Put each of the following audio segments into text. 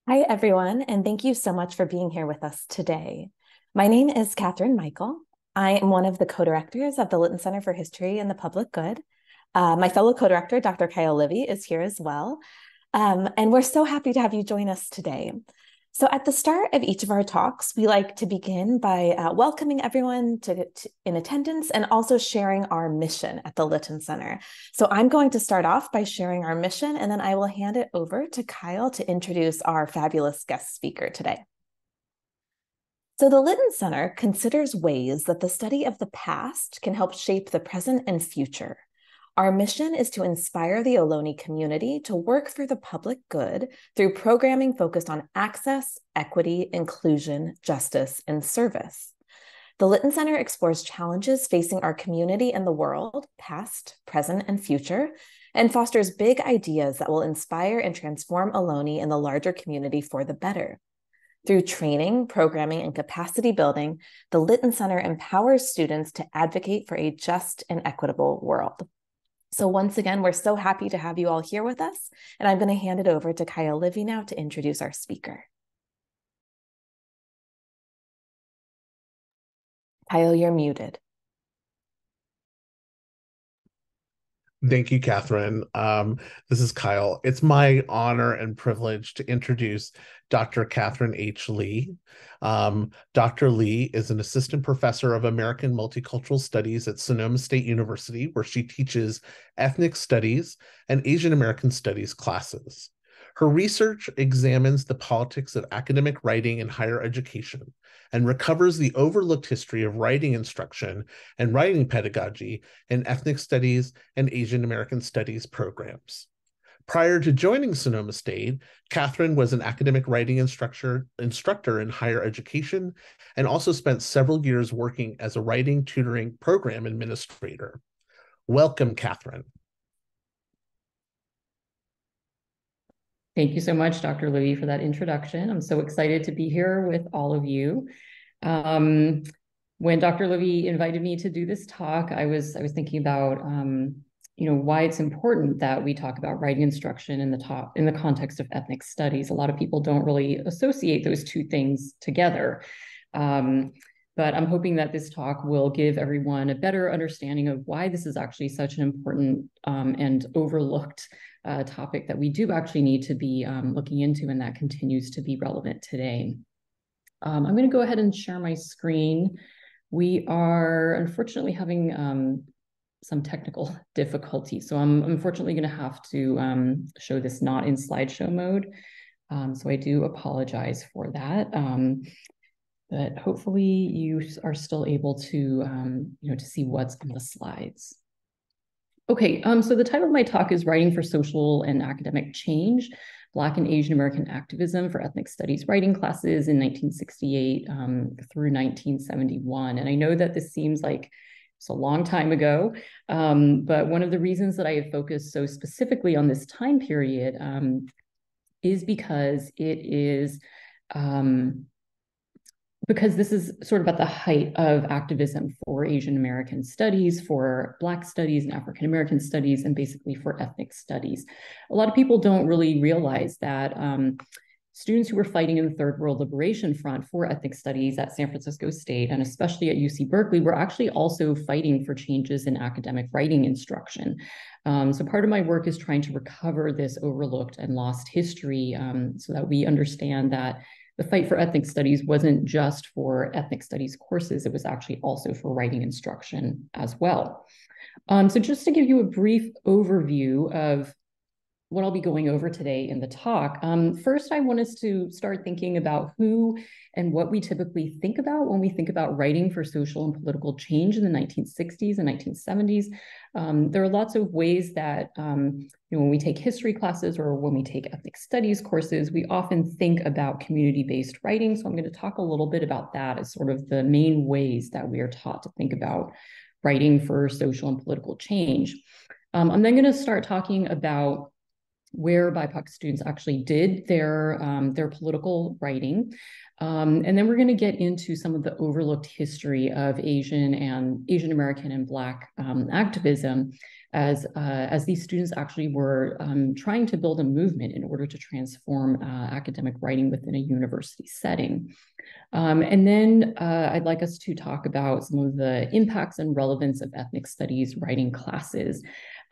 Hi, everyone, and thank you so much for being here with us today. My name is Katherine Michael. I am one of the co-directors of the Lytton Center for History and the Public Good. My fellow co-director, Dr. Kyle Livy, is here as well. And we're so happy to have you join us today. So at the start of each of our talks, we like to begin by welcoming everyone in attendance and also sharing our mission at the Lytton Center. So I'm going to start off by sharing our mission, and then I will hand it over to Kyle to introduce our fabulous guest speaker today. So the Lytton Center considers ways that the study of the past can help shape the present and future. Our mission is to inspire the Ohlone community to work for the public good through programming focused on access, equity, inclusion, justice, and service. The Lytton Center explores challenges facing our community and the world, past, present, and future, and fosters big ideas that will inspire and transform Ohlone and the larger community for the better. Through training, programming, and capacity building, the Lytton Center empowers students to advocate for a just and equitable world. So once again, we're so happy to have you all here with us, and I'm going to hand it over to Kyle Livy now to introduce our speaker. Kyle, you're muted. Thank you, Katherine. This is Kyle. It's my honor and privilege to introduce Dr. Katherine H. Lee. Dr. Lee is an assistant professor of American Multicultural Studies at Sonoma State University, where she teaches ethnic studies and Asian American studies classes. Her research examines the politics of academic writing in higher education and recovers the overlooked history of writing instruction and writing pedagogy in ethnic studies and Asian American studies programs. Prior to joining Sonoma State, Katherine was an academic writing instructor in higher education and also spent several years working as a writing tutoring program administrator. Welcome, Katherine. Thank you so much, Dr. Livy, for that introduction. I'm so excited to be here with all of you. When Dr. Livy invited me to do this talk, I was thinking about why it's important that we talk about writing instruction in the context of ethnic studies. A lot of people don't really associate those two things together. But I'm hoping that this talk will give everyone a better understanding of why this is actually such an important and overlooked topic that we do actually need to be looking into, and that continues to be relevant today. I'm going to go ahead and share my screen. We are unfortunately having some technical difficulties, so I'm unfortunately going to have to show this not in slideshow mode. So I do apologize for that. But hopefully you are still able to, to see what's on the slides. Okay, so the title of my talk is Writing for Social and Academic Change, Black and Asian American Activism for Ethnic Studies Writing Classes in 1968 through 1971. And I know that this seems like it's a long time ago, but one of the reasons that I have focused so specifically on this time period is because it is because this is sort of at the height of activism for Asian American studies, for Black studies and African American studies, and basically for ethnic studies. A lot of people don't really realize that students who were fighting in the Third World Liberation Front for ethnic studies at San Francisco State, and especially at UC Berkeley, were actually also fighting for changes in academic writing instruction. So part of my work is trying to recover this overlooked and lost history so that we understand that the fight for ethnic studies wasn't just for ethnic studies courses, it was actually also for writing instruction as well. So just to give you a brief overview of what I'll be going over today in the talk. First, I want us to start thinking about who and what we typically think about when we think about writing for social and political change in the 1960s and 1970s. There are lots of ways that when we take history classes or when we take ethnic studies courses, we often think about community-based writing. So I'm going to talk a little bit about that as sort of the main ways that we are taught to think about writing for social and political change. I'm then going to start talking about where BIPOC students actually did their political writing. And then we're going to get into some of the overlooked history of Asian American and Black activism as these students actually were trying to build a movement in order to transform academic writing within a university setting. And then I'd like us to talk about some of the impacts and relevance of ethnic studies writing classes.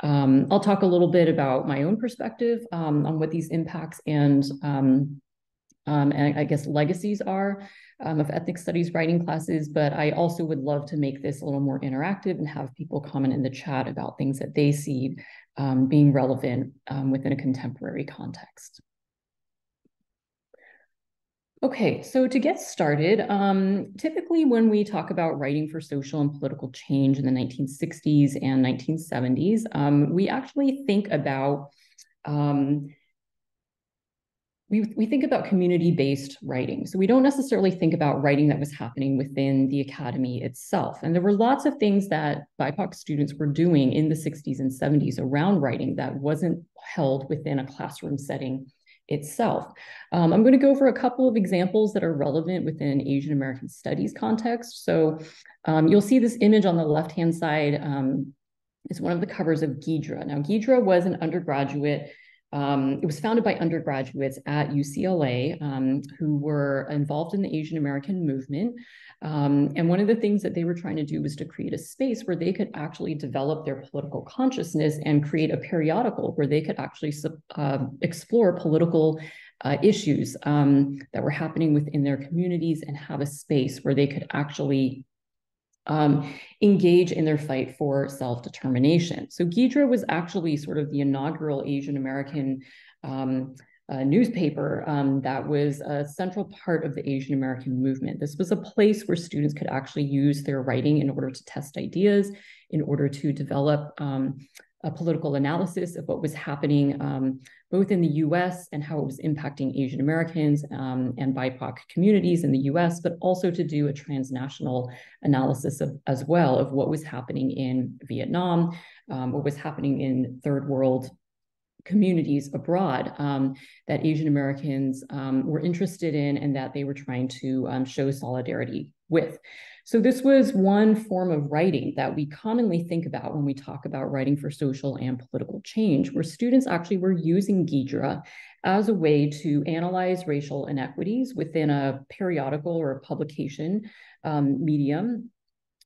I'll talk a little bit about my own perspective on what these impacts and I guess legacies are of ethnic studies writing classes, but I also would love to make this a little more interactive and have people comment in the chat about things that they see being relevant within a contemporary context. Okay, so to get started, typically when we talk about writing for social and political change in the 1960s and 1970s, we actually think about we think about community-based writing. So we don't necessarily think about writing that was happening within the academy itself. And there were lots of things that BIPOC students were doing in the 60s and 70s around writing that wasn't held within a classroom setting itself. I'm going to go over a couple of examples that are relevant within Asian American studies context. So you'll see this image on the left-hand side. It's one of the covers of Ghidra. Now, Ghidra was an undergraduate. It was founded by undergraduates at UCLA who were involved in the Asian American movement. And one of the things that they were trying to do was to create a space where they could actually develop their political consciousness and create a periodical where they could actually explore political issues that were happening within their communities and have a space where they could actually engage in their fight for self-determination. So Ghidra was actually sort of the inaugural Asian American newspaper that was a central part of the Asian American movement. This was a place where students could actually use their writing in order to test ideas, in order to develop a political analysis of what was happening both in the US and how it was impacting Asian Americans and BIPOC communities in the US, but also to do a transnational analysis as well of what was happening in Vietnam, what was happening in third world communities abroad that Asian Americans were interested in and that they were trying to show solidarity with. So this was one form of writing that we commonly think about when we talk about writing for social and political change, where students actually were using Ghidra as a way to analyze racial inequities within a periodical or a publication medium,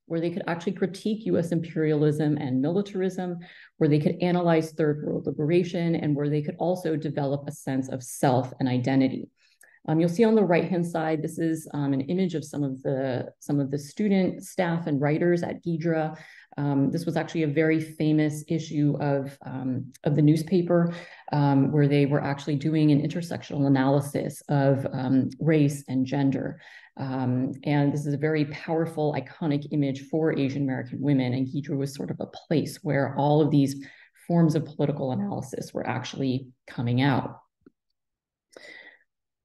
where they could actually critique US imperialism and militarism, where they could analyze third world liberation, and where they could also develop a sense of self and identity. You'll see on the right-hand side, this is an image of some of the student, staff, and writers at Ghidra. This was actually a very famous issue of the newspaper where they were actually doing an intersectional analysis of race and gender. And this is a very powerful, iconic image for Asian American women. And Ghidra was sort of a place where all of these forms of political analysis were actually coming out.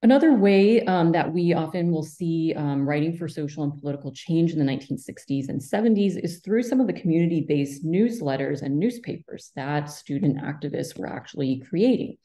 Another way that we often will see writing for social and political change in the 1960s and 70s is through some of the community-based newsletters and newspapers that student activists were actually creating.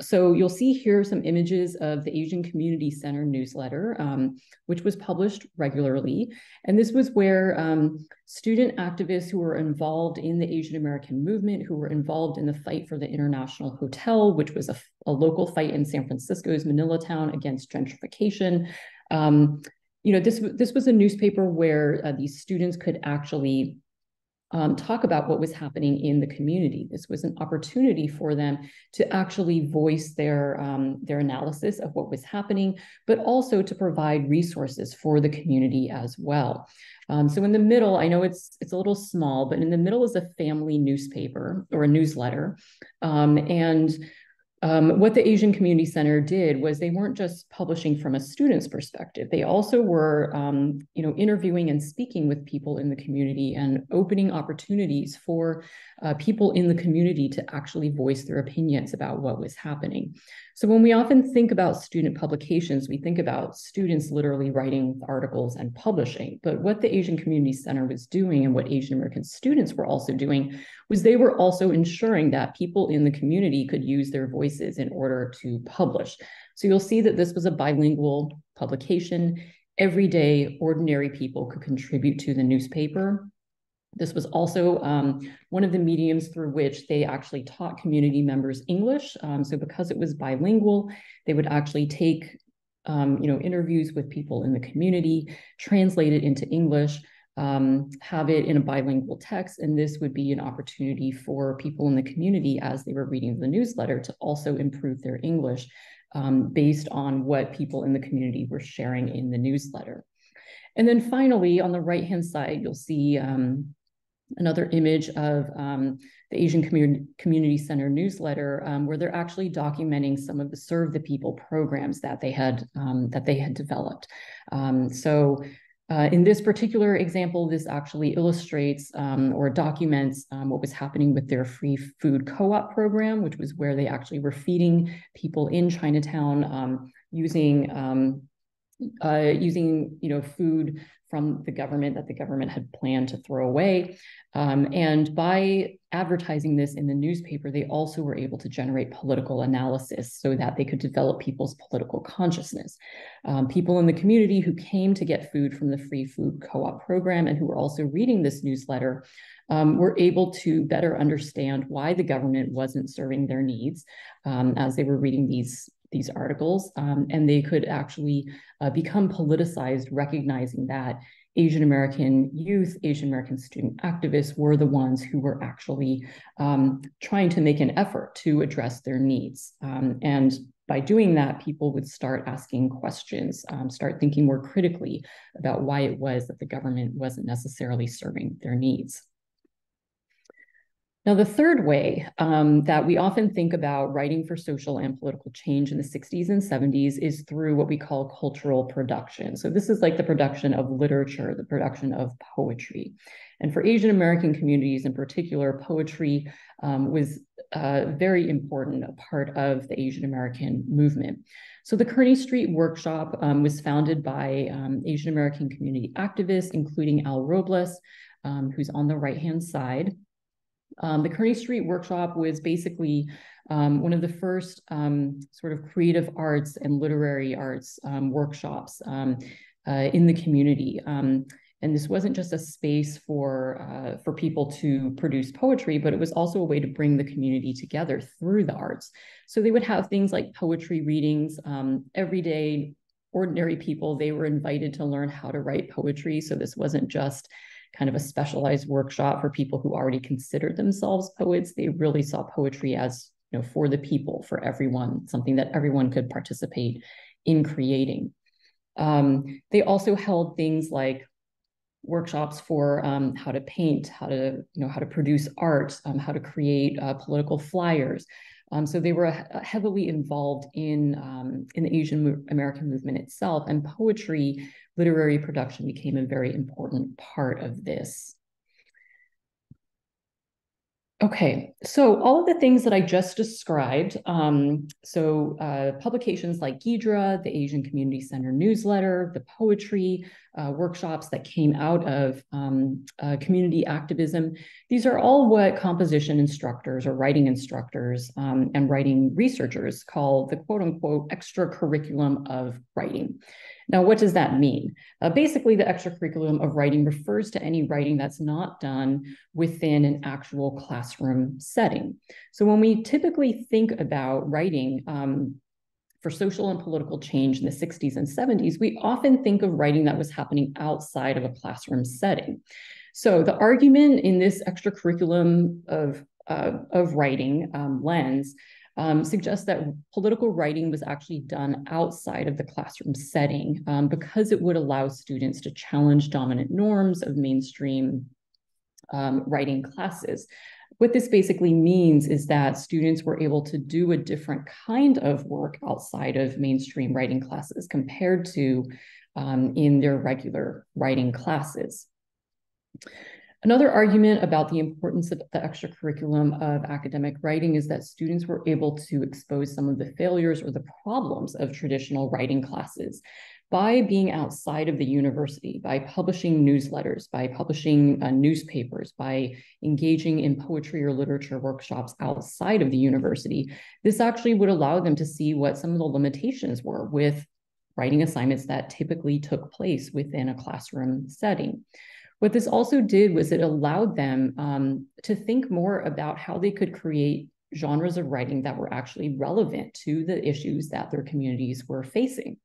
So you'll see here some images of the Asian Community Center newsletter, which was published regularly. And this was where student activists who were involved in the Asian American movement, who were involved in the fight for the International Hotel, which was a local fight in San Francisco's Manila town against gentrification. This was a newspaper where these students could actually talk about what was happening in the community. This was an opportunity for them to actually voice their analysis of what was happening, but also to provide resources for the community as well. So in the middle, I know it's a little small, but in the middle is a family newspaper or a newsletter. And what the Asian Community Center did was they weren't just publishing from a student's perspective. They also were, interviewing and speaking with people in the community and opening opportunities for people in the community to actually voice their opinions about what was happening. So when we often think about student publications, we think about students literally writing articles and publishing. But what the Asian Community Center was doing, and what Asian American students were also doing, was they were also ensuring that people in the community could use their voices in order to publish. So you'll see that this was a bilingual publication. Everyday, ordinary people could contribute to the newspaper. This was also one of the mediums through which they actually taught community members English. So because it was bilingual, they would actually take interviews with people in the community, translate it into English, have it in a bilingual text, and this would be an opportunity for people in the community as they were reading the newsletter to also improve their English based on what people in the community were sharing in the newsletter. And then finally, on the right-hand side, you'll see another image of the Asian Community Center newsletter, where they're actually documenting some of the Serve the People programs that they had developed. In this particular example, this actually illustrates or documents what was happening with their free food co-op program, which was where they actually were feeding people in Chinatown using food from the government that the government had planned to throw away. And by advertising this in the newspaper, they also were able to generate political analysis so that they could develop people's political consciousness. People in the community who came to get food from the free food co-op program and who were also reading this newsletter were able to better understand why the government wasn't serving their needs as they were reading these articles, and they could actually become politicized, recognizing that Asian American youth, Asian American student activists were the ones who were actually trying to make an effort to address their needs. And by doing that, people would start asking questions, start thinking more critically about why it was that the government wasn't necessarily serving their needs. Now, the third way that we often think about writing for social and political change in the 60s and 70s is through what we call cultural production. So this is like the production of literature, the production of poetry. And for Asian American communities in particular, poetry was very important, a part of the Asian American movement. So the Kearny Street Workshop was founded by Asian American community activists, including Al Robles, who's on the right-hand side. The Kearny Street Workshop was basically one of the first sort of creative arts and literary arts workshops in the community. And this wasn't just a space for people to produce poetry, but it was also a way to bring the community together through the arts. So they would have things like poetry readings. Everyday, ordinary people, they were invited to learn how to write poetry. So this wasn't just kind of a specialized workshop for people who already considered themselves poets. They really saw poetry as, for the people, for everyone, something that everyone could participate in creating. They also held things like workshops for how to paint, how to produce art, how to create political flyers. So they were heavily involved in the Asian American movement itself, and poetry, literary production became a very important part of this. Okay, so all of the things that I just described, publications like GIDRA, the Asian Community Center newsletter, the poetry workshops that came out of community activism, these are all what composition instructors or writing instructors and writing researchers call the quote unquote extra curriculum of writing. Now, what does that mean? Basically, the extracurriculum of writing refers to any writing that's not done within an actual classroom setting. So when we typically think about writing for social and political change in the 60s and 70s, we often think of writing that was happening outside of a classroom setting. So the argument in this extracurriculum of writing lens suggests that political writing was actually done outside of the classroom setting because it would allow students to challenge dominant norms of mainstream writing classes. What this basically means is that students were able to do a different kind of work outside of mainstream writing classes compared to in their regular writing classes. Another argument about the importance of the extracurriculum of academic writing is that students were able to expose some of the failures or the problems of traditional writing classes by being outside of the university, by publishing newsletters, by publishing newspapers, by engaging in poetry or literature workshops outside of the university. This actually would allow them to see what some of the limitations were with writing assignments that typically took place within a classroom setting. What this also did was it allowed them to think more about how they could create genres of writing that were actually relevant to the issues that their communities were facing.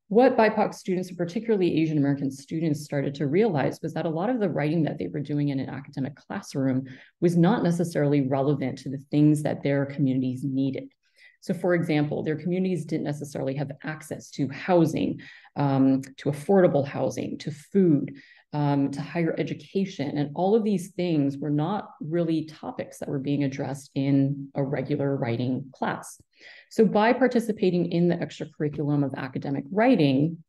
What BIPOC students, particularly Asian American students, started to realize was that a lot of the writing that they were doing in an academic classroom was not necessarily relevant to the things that their communities needed. So, for example, their communities didn't necessarily have access to housing, to affordable housing, to food, to higher education. And all of these things were not really topics that were being addressed in a regular writing class. So by participating in the extracurriculum of academic writing,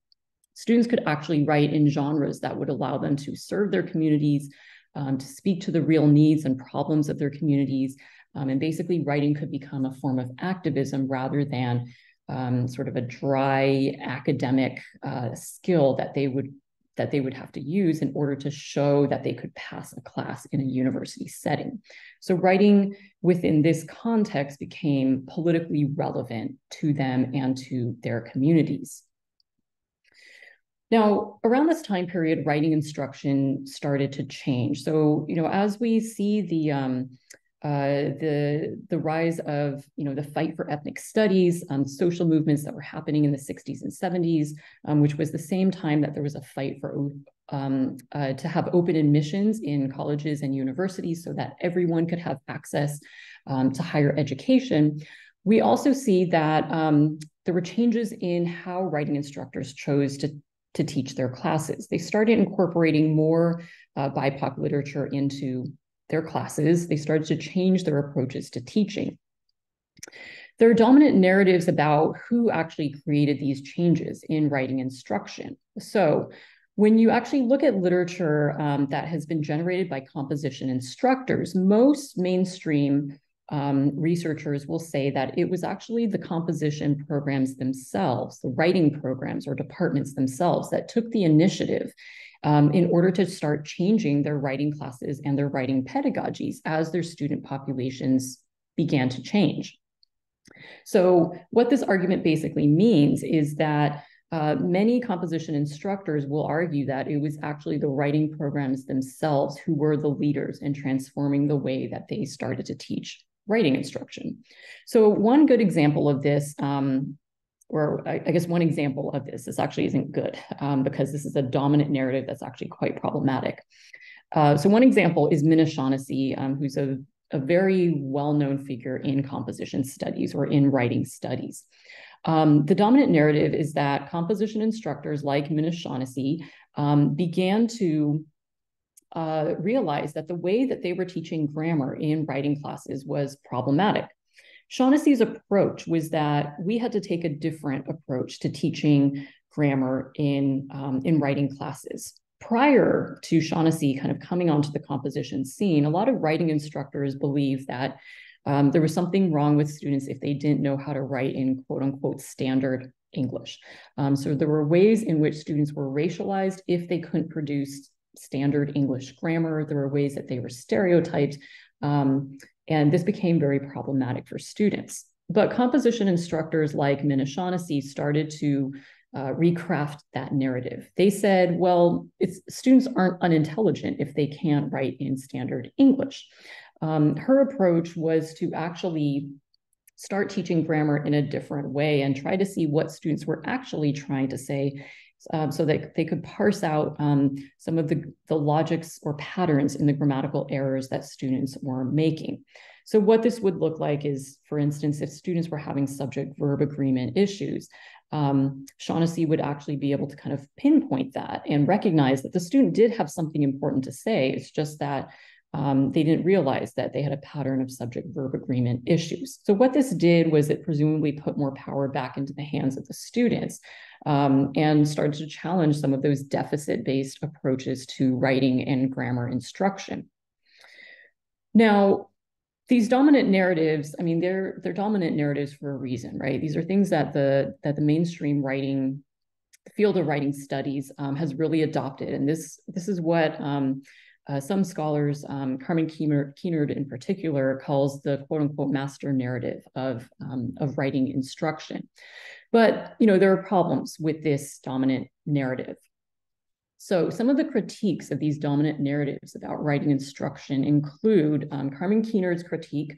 students could actually write in genres that would allow them to serve their communities, to speak to the real needs and problems of their communities. And basically writing could become a form of activism rather than sort of a dry academic skill that they would have to use in order to show that they could pass a class in a university setting. So writing within this context became politically relevant to them and to their communities. Now, around this time period, writing instruction started to change. So, as we see the rise of, the fight for ethnic studies, social movements that were happening in the 60s and 70s, which was the same time that there was a fight for to have open admissions in colleges and universities so that everyone could have access to higher education. We also see that there were changes in how writing instructors chose to teach their classes. They started incorporating more BIPOC literature into their classes. They started to change their approaches to teaching. There are dominant narratives about who actually created these changes in writing instruction. So when you actually look at literature that has been generated by composition instructors, most mainstream researchers will say that it was actually the composition programs themselves, the writing programs or departments themselves that took the initiative in order to start changing their writing classes and their writing pedagogies as their student populations began to change. So what this argument basically means is that many composition instructors will argue that it was actually the writing programs themselves who were the leaders in transforming the way that they started to teach writing instruction. So one good example of this, or I guess one example of this actually isn't good because this is a dominant narrative that's actually quite problematic. So one example is Minna Shaughnessy, who's a very well-known figure in composition studies or in writing studies. The dominant narrative is that composition instructors like Minna Shaughnessy began to realize that the way that they were teaching grammar in writing classes was problematic. Shaughnessy's approach was that we had to take a different approach to teaching grammar in writing classes. Prior to Shaughnessy kind of coming onto the composition scene, a lot of writing instructors believed that there was something wrong with students if they didn't know how to write in quote unquote standard English. So there were ways in which students were racialized if they couldn't produce standard English grammar. There were ways that they were stereotyped. And this became very problematic for students. But composition instructors like Minna Shaughnessy started to recraft that narrative. They said, well, students aren't unintelligent if they can't write in standard English. Her approach was to actually start teaching grammar in a different way and try to see what students were actually trying to say so that they could parse out some of the logics or patterns in the grammatical errors that students were making. So what this would look like is, for instance, if students were having subject-verb agreement issues, Shaughnessy would actually be able to kind of pinpoint that and recognize that the student did have something important to say. It's just that they didn't realize that they had a pattern of subject-verb agreement issues. So what this did was it presumably put more power back into the hands of the students, and started to challenge some of those deficit-based approaches to writing and grammar instruction. Now, these dominant narratives, I mean, they're dominant narratives for a reason, right? These are things that the mainstream writing, field of writing studies has really adopted. And this is what some scholars, Carmen Keenard in particular, calls the quote unquote master narrative of writing instruction. But, there are problems with this dominant narrative. So some of the critiques of these dominant narratives about writing instruction include Carmen Keenard's critique,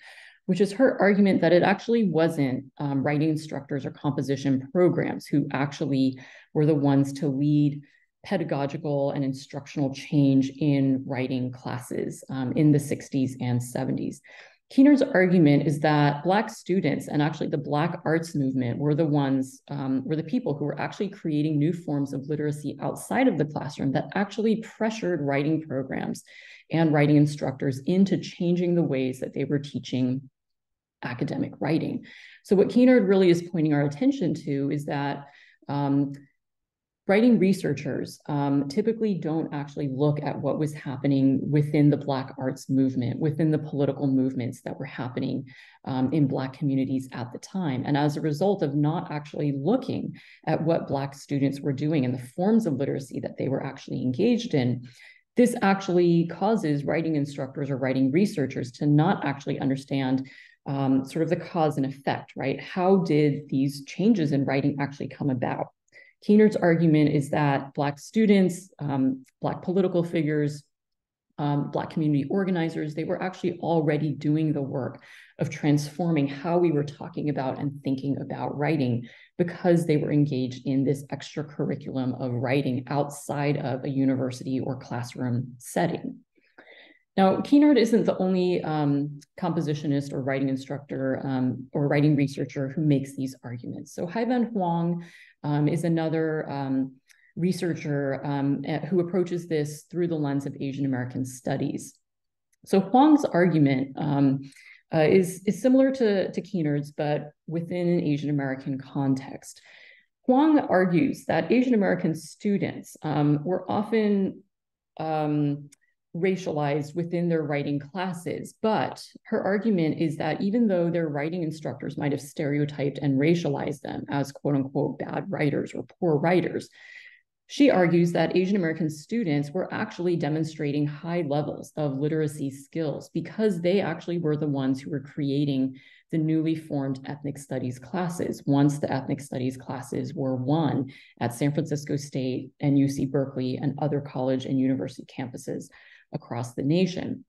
which is her argument that it actually wasn't writing instructors or composition programs who actually were the ones to lead pedagogical and instructional change in writing classes in the 60s and 70s. Keenard's argument is that Black students and actually the Black arts movement were the people who were actually creating new forms of literacy outside of the classroom that actually pressured writing programs and writing instructors into changing the ways that they were teaching academic writing. So what Keenard really is pointing our attention to is that writing researchers typically don't actually look at what was happening within the Black arts movement, within the political movements that were happening in Black communities at the time. And as a result of not actually looking at what Black students were doing and the forms of literacy that they were actually engaged in, this actually causes writing instructors or writing researchers to not actually understand sort of the cause and effect, right? How did these changes in writing actually come about? Keenard's argument is that Black students, Black political figures, Black community organizers, they were actually already doing the work of transforming how we were talking about and thinking about writing because they were engaged in this extra curriculum of writing outside of a university or classroom setting. Now, Keenard isn't the only compositionist or writing instructor or writing researcher who makes these arguments. So Hai-Van Huang is another researcher who approaches this through the lens of Asian American studies. So Huang's argument is similar to Keenard's, but within an Asian American context. Huang argues that Asian American students were often racialized within their writing classes. But her argument is that even though their writing instructors might have stereotyped and racialized them as quote unquote bad writers or poor writers, she argues that Asian American students were actually demonstrating high levels of literacy skills because they actually were the ones who were creating the newly formed ethnic studies classes once the ethnic studies classes were won at San Francisco State and UC Berkeley and other college and university campuses across the nation.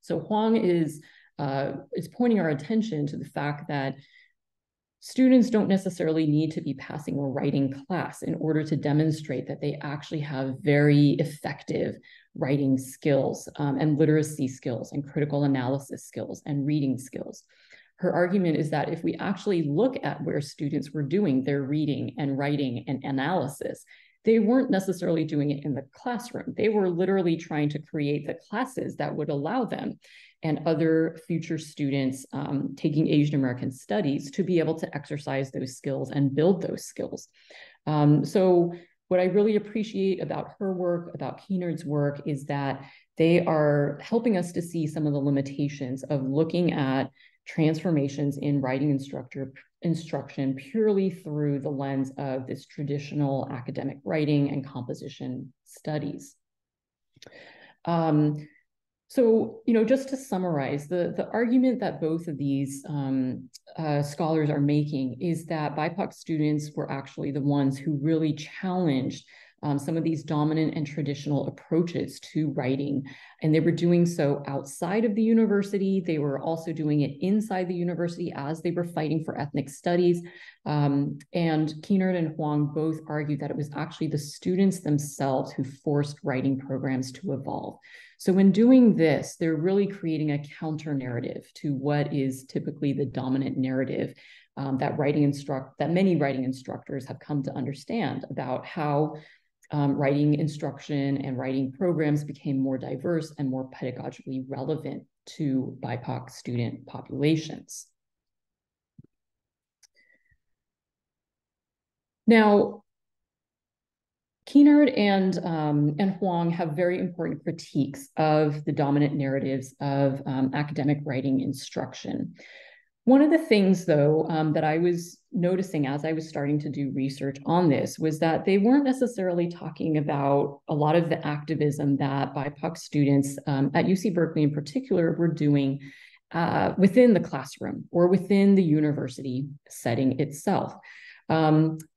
So Huang is pointing our attention to the fact that students don't necessarily need to be passing a writing class in order to demonstrate that they actually have very effective writing skills and literacy skills and critical analysis skills and reading skills. Her argument is that if we actually look at where students were doing their reading and writing and analysis, they weren't necessarily doing it in the classroom. They were literally trying to create the classes that would allow them and other future students taking Asian American studies to be able to exercise those skills and build those skills. So what I really appreciate about her work, about Keenard's work, is that they are helping us to see some of the limitations of looking at transformations in writing instruction purely through the lens of this traditional academic writing and composition studies. So, just to summarize, the argument that both of these scholars are making is that BIPOC students were actually the ones who really challenged some of these dominant and traditional approaches to writing. And they were doing so outside of the university. They were also doing it inside the university as they were fighting for ethnic studies. And Keenard and Huang both argued that it was actually the students themselves who forced writing programs to evolve. So in doing this, they're really creating a counter narrative to what is typically the dominant narrative that many writing instructors have come to understand about how writing instruction and writing programs became more diverse and more pedagogically relevant to BIPOC student populations. Now, Keenard and Huang have very important critiques of the dominant narratives of academic writing instruction. One of the things, though, that I was noticing as I was starting to do research on this was that they weren't necessarily talking about a lot of the activism that BIPOC students at UC Berkeley in particular were doing within the classroom or within the university setting itself.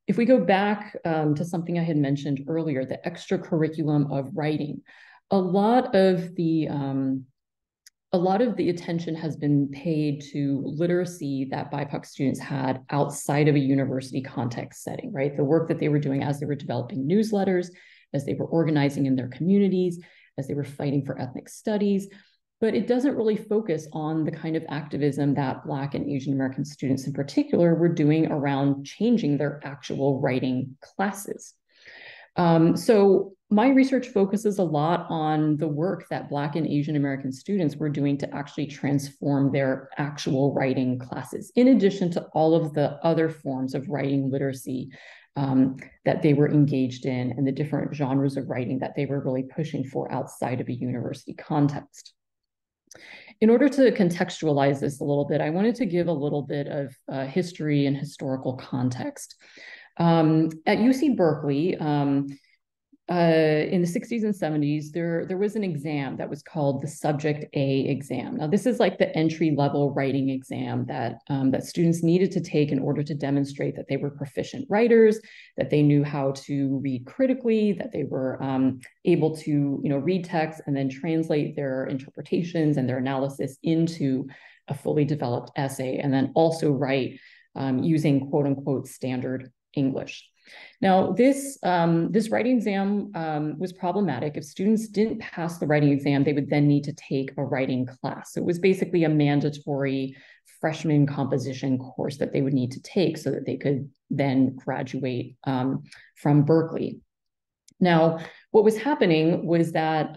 If we go back to something I had mentioned earlier, the extra curriculum of writing, a lot of the attention has been paid to literacy that BIPOC students had outside of a university context setting, right? The work that they were doing as they were developing newsletters, as they were organizing in their communities, as they were fighting for ethnic studies. But it doesn't really focus on the kind of activism that Black and Asian American students in particular were doing around changing their actual writing classes. So my research focuses a lot on the work that Black and Asian American students were doing to actually transform their actual writing classes, in addition to all of the other forms of writing literacy that they were engaged in and the different genres of writing that they were really pushing for outside of a university context. In order to contextualize this a little bit, I wanted to give a little bit of history and historical context. At UC Berkeley, in the 60s and 70s, there was an exam that was called the Subject A exam. Now, this is like the entry-level writing exam that students needed to take in order to demonstrate that they were proficient writers, that they knew how to read critically, that they were able to, read text and then translate their interpretations and their analysis into a fully developed essay, and then also write using quote-unquote standard English. Now, this writing exam was problematic. If students didn't pass the writing exam, they would then need to take a writing class. So it was basically a mandatory freshman composition course that they would need to take so that they could then graduate from Berkeley. Now, what was happening was that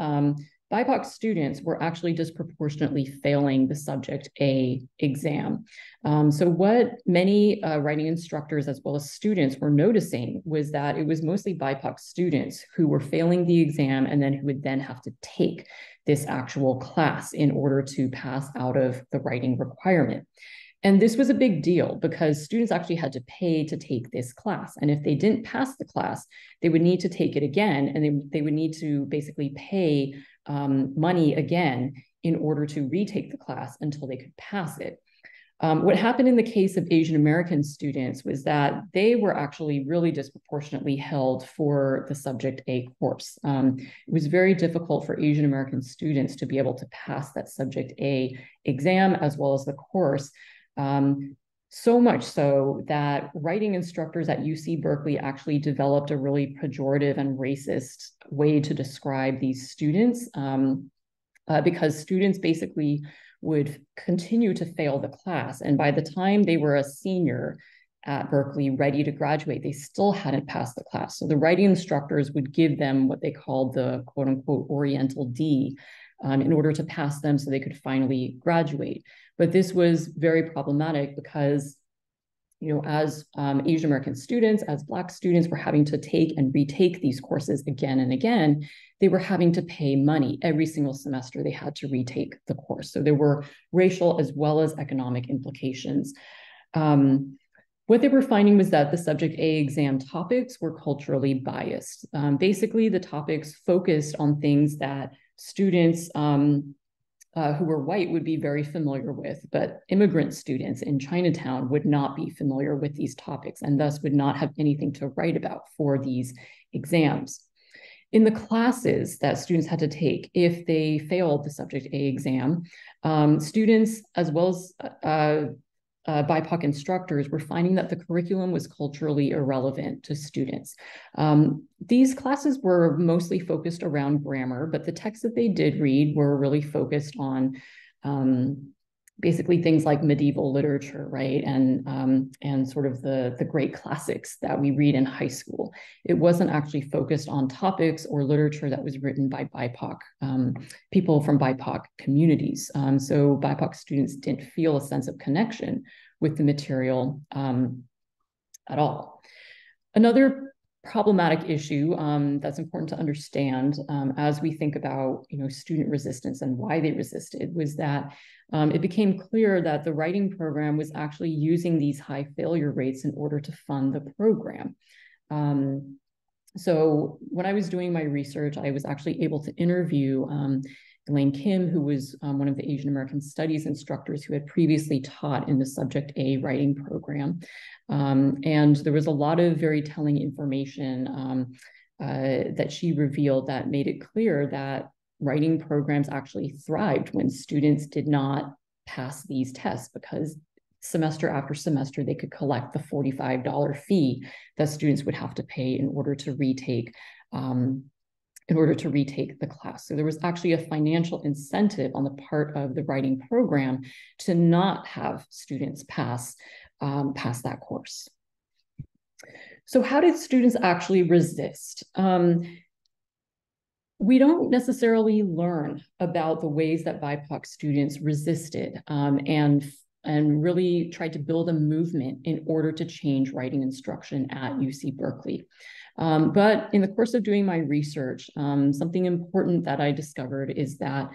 BIPOC students were actually disproportionately failing the Subject A exam. So what many writing instructors as well as students were noticing was that it was mostly BIPOC students who were failing the exam and then who would then have to take this actual class in order to pass out of the writing requirement. And this was a big deal because students actually had to pay to take this class. And if they didn't pass the class, they would need to take it again, and they would need to basically pay money again in order to retake the class until they could pass it. What happened in the case of Asian American students was that they were actually really disproportionately held for the Subject A course. It was very difficult for Asian American students to be able to pass that Subject A exam as well as the course. So much so that writing instructors at UC Berkeley actually developed a really pejorative and racist way to describe these students because students basically would continue to fail the class. And by the time they were a senior at Berkeley, ready to graduate, they still hadn't passed the class. So the writing instructors would give them what they called the quote unquote Oriental D in order to pass them so they could finally graduate. But this was very problematic because, as Asian American students, as Black students were having to take and retake these courses again and again, they were having to pay money every single semester. They had to retake the course. So there were racial as well as economic implications. What they were finding was that the Subject A exam topics were culturally biased. Basically, the topics focused on things that students who were white would be very familiar with, but immigrant students in Chinatown would not be familiar with these topics and thus would not have anything to write about for these exams. In the classes that students had to take, if they failed the Subject A exam, students as well as BIPOC instructors were finding that the curriculum was culturally irrelevant to students. These classes were mostly focused around grammar, but the texts that they did read were really focused on basically things like medieval literature, right? And sort of the great classics that we read in high school. It wasn't actually focused on topics or literature that was written by BIPOC, people from BIPOC communities. So BIPOC students didn't feel a sense of connection with the material at all. Another problematic issue that's important to understand as we think about student resistance and why they resisted was that it became clear that the writing program was actually using these high failure rates in order to fund the program. So when I was doing my research, I was actually able to interview Elaine Kim, who was one of the Asian American Studies instructors who had previously taught in the Subject A writing program. And there was a lot of very telling information that she revealed that made it clear that writing programs actually thrived when students did not pass these tests, because semester after semester, they could collect the $45 fee that students would have to pay in order to retake the class. So there was actually a financial incentive on the part of the writing program to not have students pass that course. So how did students actually resist? We don't necessarily learn about the ways that BIPOC students resisted and really tried to build a movement in order to change writing instruction at UC Berkeley. But in the course of doing my research, something important that I discovered is that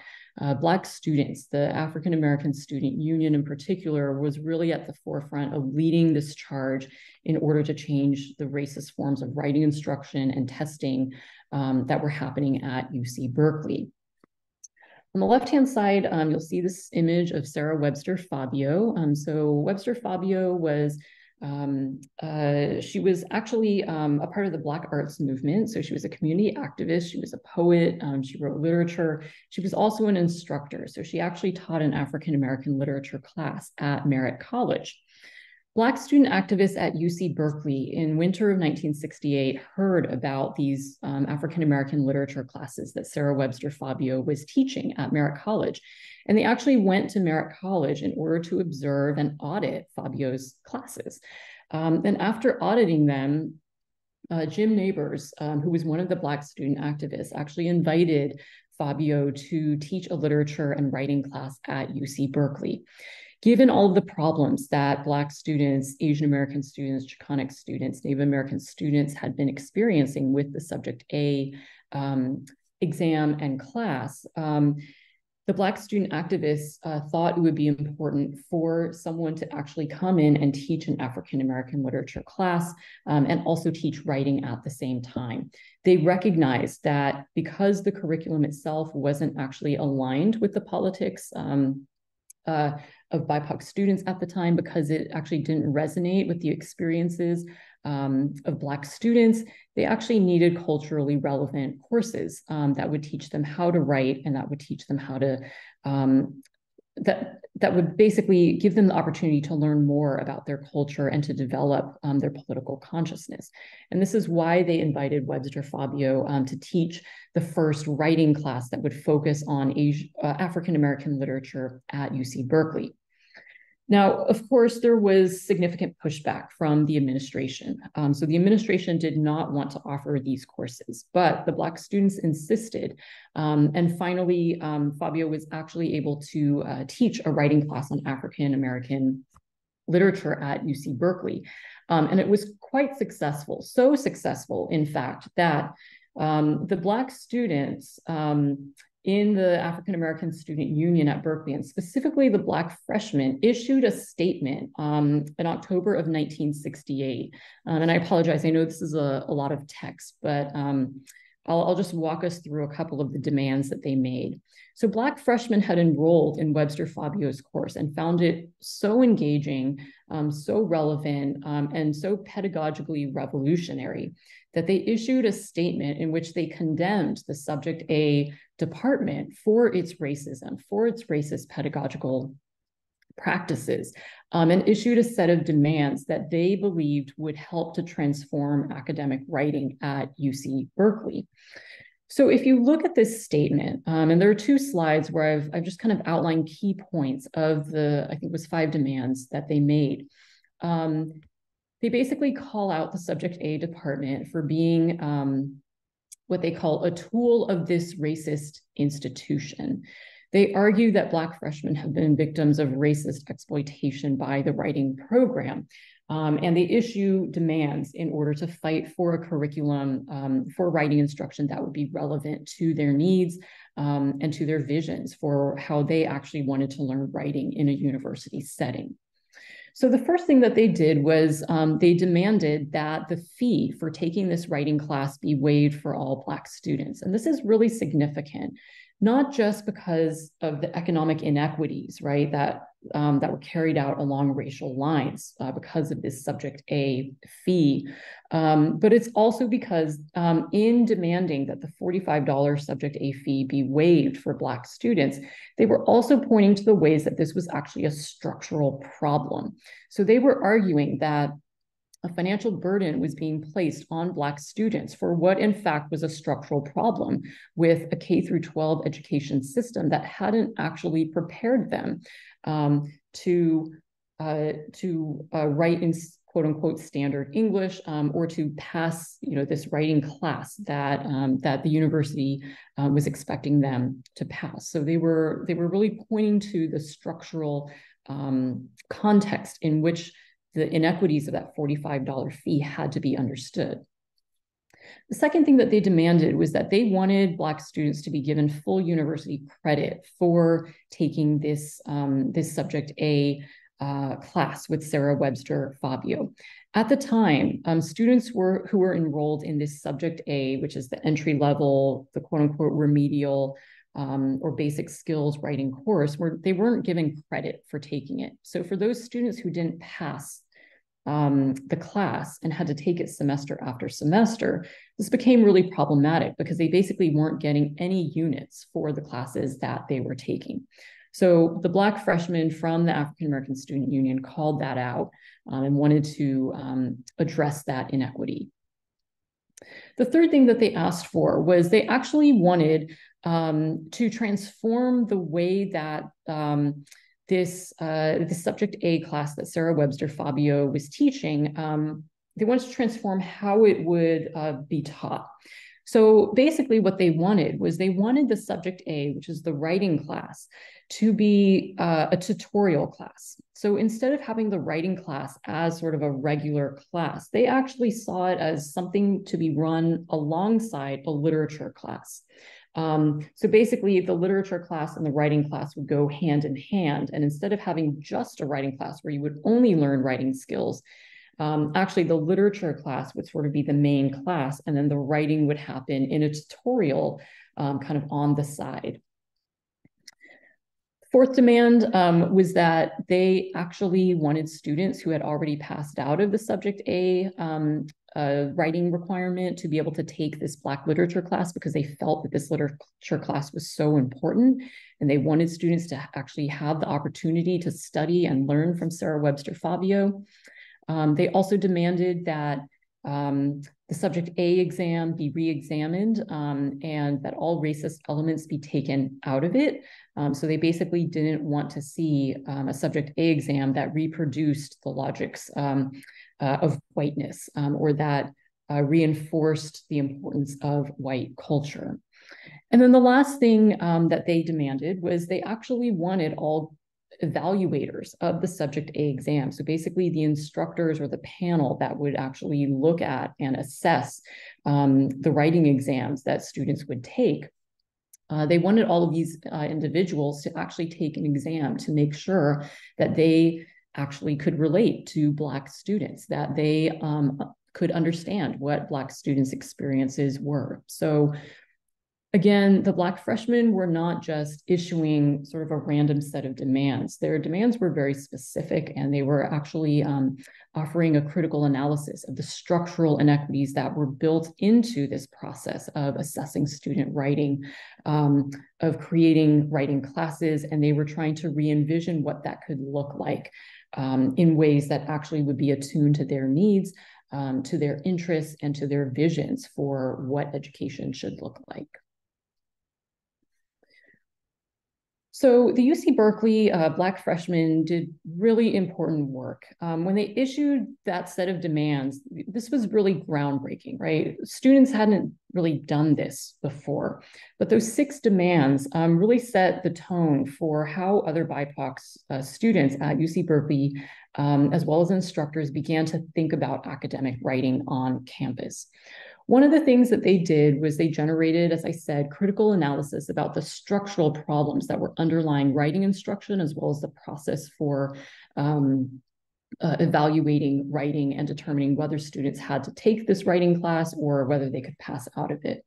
Black students, the African American Student Union in particular, was really at the forefront of leading this charge in order to change the racist forms of writing instruction and testing that were happening at UC Berkeley. On the left-hand side, you'll see this image of Sarah Webster Fabio. So Webster Fabio was she was actually a part of the Black arts movement. So she was a community activist. She was a poet. She wrote literature. She was also an instructor. So she actually taught an African-American literature class at Merritt College. Black student activists at UC Berkeley in winter of 1968 heard about these African-American literature classes that Sarah Webster Fabio was teaching at Merritt College. And they actually went to Merritt College in order to observe and audit Fabio's classes. And after auditing them, Jim Neighbors, who was one of the Black student activists, actually invited Fabio to teach a literature and writing class at UC Berkeley. Given all of the problems that Black students, Asian American students, Chicanic students, Native American students had been experiencing with the Subject A exam and class, the Black student activists thought it would be important for someone to actually come in and teach an African American literature class and also teach writing at the same time. They recognized that because the curriculum itself wasn't actually aligned with the politics of BIPOC students at the time, because it actually didn't resonate with the experiences of Black students, they actually needed culturally relevant courses that would teach them how to write and that would teach them how to, that would basically give them the opportunity to learn more about their culture and to develop their political consciousness. And this is why they invited Webster Fabio to teach the first writing class that would focus on African-American literature at UC Berkeley. Now, of course, there was significant pushback from the administration. So the administration did not want to offer these courses, but the Black students insisted. And finally, Fabio was actually able to teach a writing class on African-American literature at UC Berkeley. And it was quite successful, so successful, in fact, that the Black students in the African American Student Union at Berkeley, and specifically the Black freshmen, issued a statement in October of 1968. And I apologize, I know this is a lot of text, but I'll just walk us through a couple of the demands that they made. So Black freshmen had enrolled in Webster Fabio's course and found it so engaging, so relevant, and so pedagogically revolutionary that they issued a statement in which they condemned the Subject A department for its racism, for its racist pedagogical practices, and issued a set of demands that they believed would help to transform academic writing at UC Berkeley. So if you look at this statement, and there are two slides where I've just kind of outlined key points of the, I think it was 5 demands that they made. They basically call out the Subject A department for being what they call a tool of this racist institution. They argue that Black freshmen have been victims of racist exploitation by the writing program. And they issue demands in order to fight for a curriculum for writing instruction that would be relevant to their needs and to their visions for how they actually wanted to learn writing in a university setting. So the first thing that they did was they demanded that the fee for taking this writing class be waived for all Black students. And this is really significant, not just because of the economic inequities, right, that were carried out along racial lines because of this Subject A fee, but it's also because in demanding that the $45 Subject A fee be waived for Black students, they were also pointing to the ways that this was actually a structural problem. So they were arguing that a financial burden was being placed on Black students for what in fact was a structural problem with a K-12 education system that hadn't actually prepared them to write in quote unquote standard English or to pass this writing class that that the university was expecting them to pass. So they were really pointing to the structural context in which the inequities of that $45 fee had to be understood. The second thing that they demanded was that they wanted Black students to be given full university credit for taking this, this Subject A class with Sarah Webster Fabio. At the time, students who were enrolled in this Subject A, which is the entry level, the quote unquote remedial or basic skills writing course, they weren't given credit for taking it. So for those students who didn't pass the class and had to take it semester after semester, this became really problematic because they basically weren't getting any units for the classes that they were taking. So the Black freshmen from the African American Student Union called that out and wanted to address that inequity. The third thing that they asked for was they actually wanted to transform the way that this Subject A class that Sarah Webster Fabio was teaching, they wanted to transform how it would be taught. So basically what they wanted was they wanted the Subject A, which is the writing class, to be a tutorial class. So instead of having the writing class as sort of a regular class, they actually saw it as something to be run alongside a literature class. So basically the literature class and the writing class would go hand in hand. And instead of having just a writing class where you would only learn writing skills, actually the literature class would sort of be the main class, and then the writing would happen in a tutorial kind of on the side. Fourth demand was that they actually wanted students who had already passed out of the Subject A writing requirement to be able to take this Black literature class because they felt that this literature class was so important, and they wanted students to actually have the opportunity to study and learn from Sarah Webster Fabio. They also demanded that the Subject A exam be re-examined and that all racist elements be taken out of it. So they basically didn't want to see a Subject A exam that reproduced the logics of whiteness or that reinforced the importance of white culture. And then the last thing that they demanded was they actually wanted all evaluators of the Subject A exam. So basically the instructors or the panel that would actually look at and assess the writing exams that students would take. They wanted all of these individuals to actually take an exam to make sure that they actually could relate to Black students, that they could understand what Black students' experiences were. So again, the Black freshmen were not just issuing sort of a random set of demands. Their demands were very specific, and they were actually offering a critical analysis of the structural inequities that were built into this process of assessing student writing, of creating writing classes, and they were trying to re-envision what that could look like in ways that actually would be attuned to their needs, to their interests, and to their visions for what education should look like. So the UC Berkeley Black freshmen did really important work. When they issued that set of demands, this was really groundbreaking, right? Students hadn't really done this before, but those 6 demands really set the tone for how other BIPOC students at UC Berkeley, as well as instructors, began to think about academic writing on campus. One of the things that they did was they generated, as I said, critical analysis about the structural problems that were underlying writing instruction, as well as the process for evaluating writing and determining whether students had to take this writing class or whether they could pass out of it.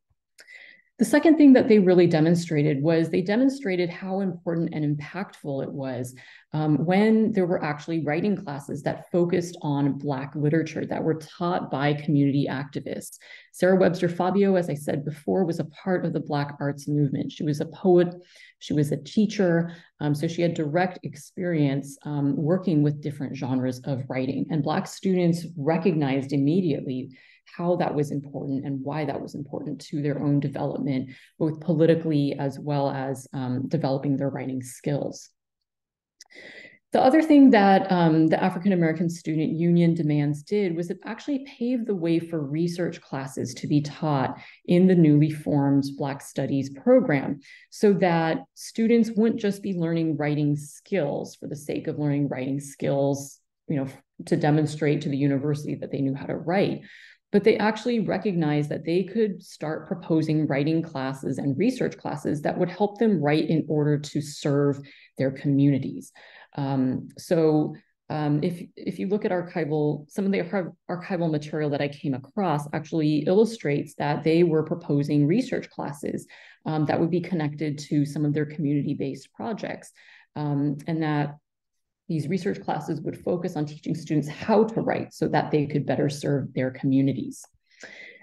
The second thing that they really demonstrated was they demonstrated how important and impactful it was when there were actually writing classes that focused on Black literature that were taught by community activists. Sarah Webster Fabio, as I said before, was a part of the Black arts movement. She was a poet, she was a teacher, so she had direct experience working with different genres of writing. And Black students recognized immediately how that was important and why that was important to their own development, both politically as well as developing their writing skills. The other thing that the African American Student Union demands did was it actually paved the way for research classes to be taught in the newly formed Black Studies program, so that students wouldn't just be learning writing skills for the sake of learning writing skills, to demonstrate to the university that they knew how to write, but they actually recognized that they could start proposing writing classes and research classes that would help them write in order to serve their communities. If you look at some of the archival material that I came across actually illustrates that they were proposing research classes that would be connected to some of their community-based projects, and that these research classes would focus on teaching students how to write so that they could better serve their communities.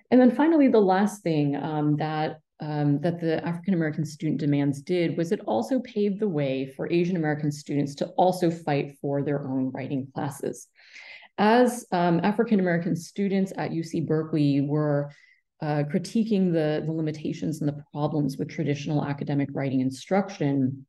And then finally, the last thing that the African American student demands did was it also paved the way for Asian American students to also fight for their own writing classes. As African American students at UC Berkeley were critiquing the limitations and the problems with traditional academic writing instruction,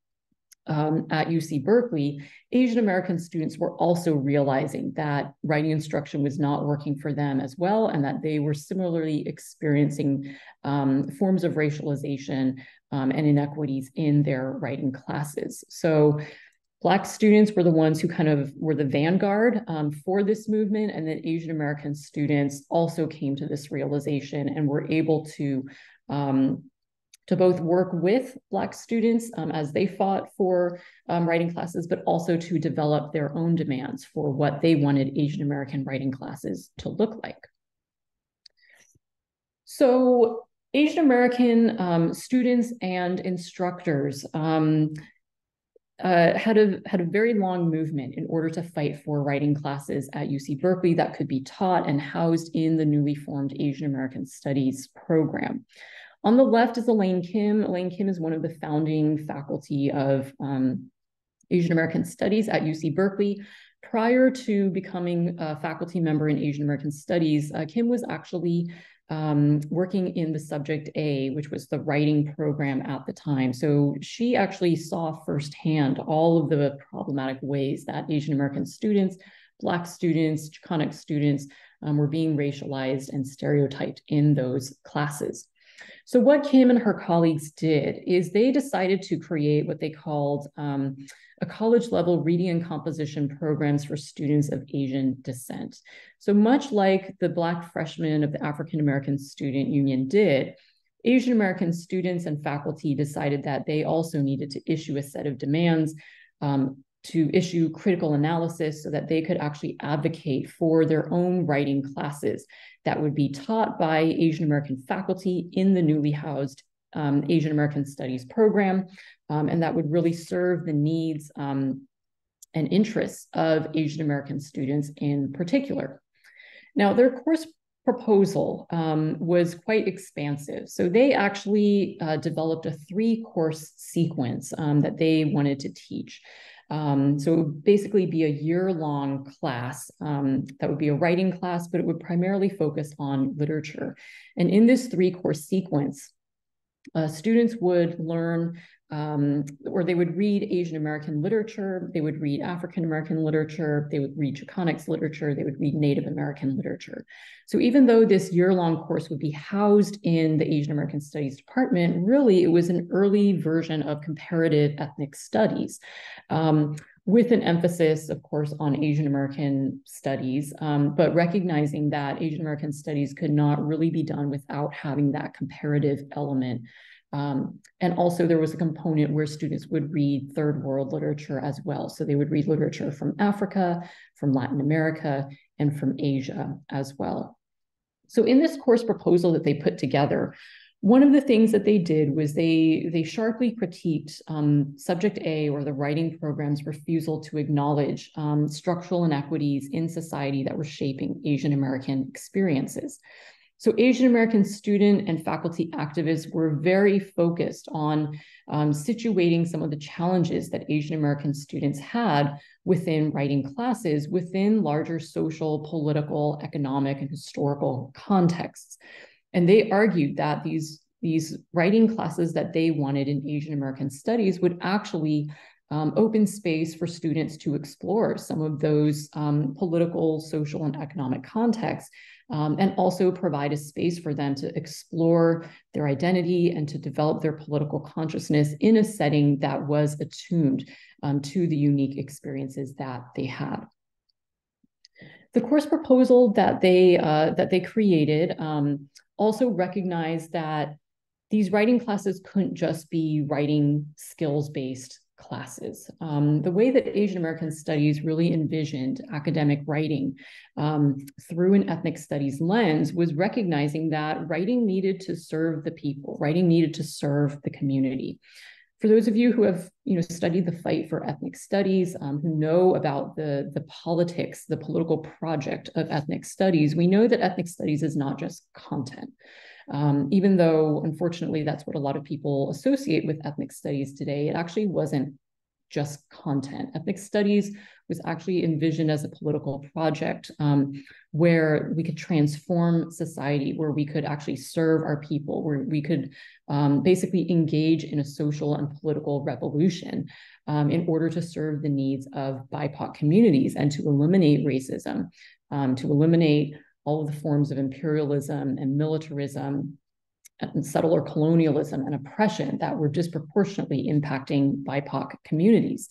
at UC Berkeley, Asian American students were also realizing that writing instruction was not working for them as well, and that they were similarly experiencing forms of racialization and inequities in their writing classes. So Black students were the ones who kind of were the vanguard for this movement, and then Asian American students also came to this realization and were able to both work with Black students as they fought for writing classes, but also to develop their own demands for what they wanted Asian American writing classes to look like. So Asian American students and instructors had a very long movement in order to fight for writing classes at UC Berkeley that could be taught and housed in the newly formed Asian American Studies program. On the left is Elaine Kim. Elaine Kim is one of the founding faculty of Asian American Studies at UC Berkeley. Prior to becoming a faculty member in Asian American Studies, Kim was actually working in the Subject A, which was the writing program at the time. So she actually saw firsthand all of the problematic ways that Asian American students, Black students, Chicanic students were being racialized and stereotyped in those classes. So what Kim and her colleagues did is they decided to create what they called a college-level reading and composition programs for students of Asian descent. So much like the Black freshmen of the African American Student Union did, Asian American students and faculty decided that they also needed to issue a set of demands to issue critical analysis so that they could actually advocate for their own writing classes that would be taught by Asian American faculty in the newly housed Asian American Studies program, and that would really serve the needs and interests of Asian American students in particular. Now, their course proposal was quite expansive. So they actually developed a 3-course sequence that they wanted to teach. So it would basically be a year-long class that would be a writing class, but it would primarily focus on literature. And in this 3-course sequence, students would learn or they would read Asian American literature, they would read African American literature, they would read Chicanx literature, they would read Native American literature. So even though this year-long course would be housed in the Asian American Studies department, really it was an early version of comparative ethnic studies. With an emphasis, of course, on Asian American studies, but recognizing that Asian American studies could not really be done without having that comparative element. And also there was a component where students would read third world literature as well. So they would read literature from Africa, from Latin America, and from Asia as well. So in this course proposal that they put together, one of the things that they did was they sharply critiqued Subject A, or the writing program's refusal to acknowledge structural inequities in society that were shaping Asian American experiences. So Asian American student and faculty activists were very focused on situating some of the challenges that Asian American students had within writing classes, within larger social, political, economic, and historical contexts. And they argued that these writing classes that they wanted in Asian American studies would actually open space for students to explore some of those political, social, and economic contexts, and also provide a space for them to explore their identity and to develop their political consciousness in a setting that was attuned to the unique experiences that they had. The course proposal that they created also recognized that these writing classes couldn't just be writing skills-based classes. The way that Asian American studies really envisioned academic writing through an ethnic studies lens was recognizing that writing needed to serve the people, writing needed to serve the community. For those of you who have studied the fight for ethnic studies, who know about the politics, the political project of ethnic studies, we know that ethnic studies is not just content. Even though, unfortunately, that's what a lot of people associate with ethnic studies today, it actually wasn't just content. Ethnic studies was actually envisioned as a political project where we could transform society, where we could actually serve our people, where we could basically engage in a social and political revolution in order to serve the needs of BIPOC communities and to eliminate racism, to eliminate all of the forms of imperialism and militarism and settler colonialism and oppression that were disproportionately impacting BIPOC communities.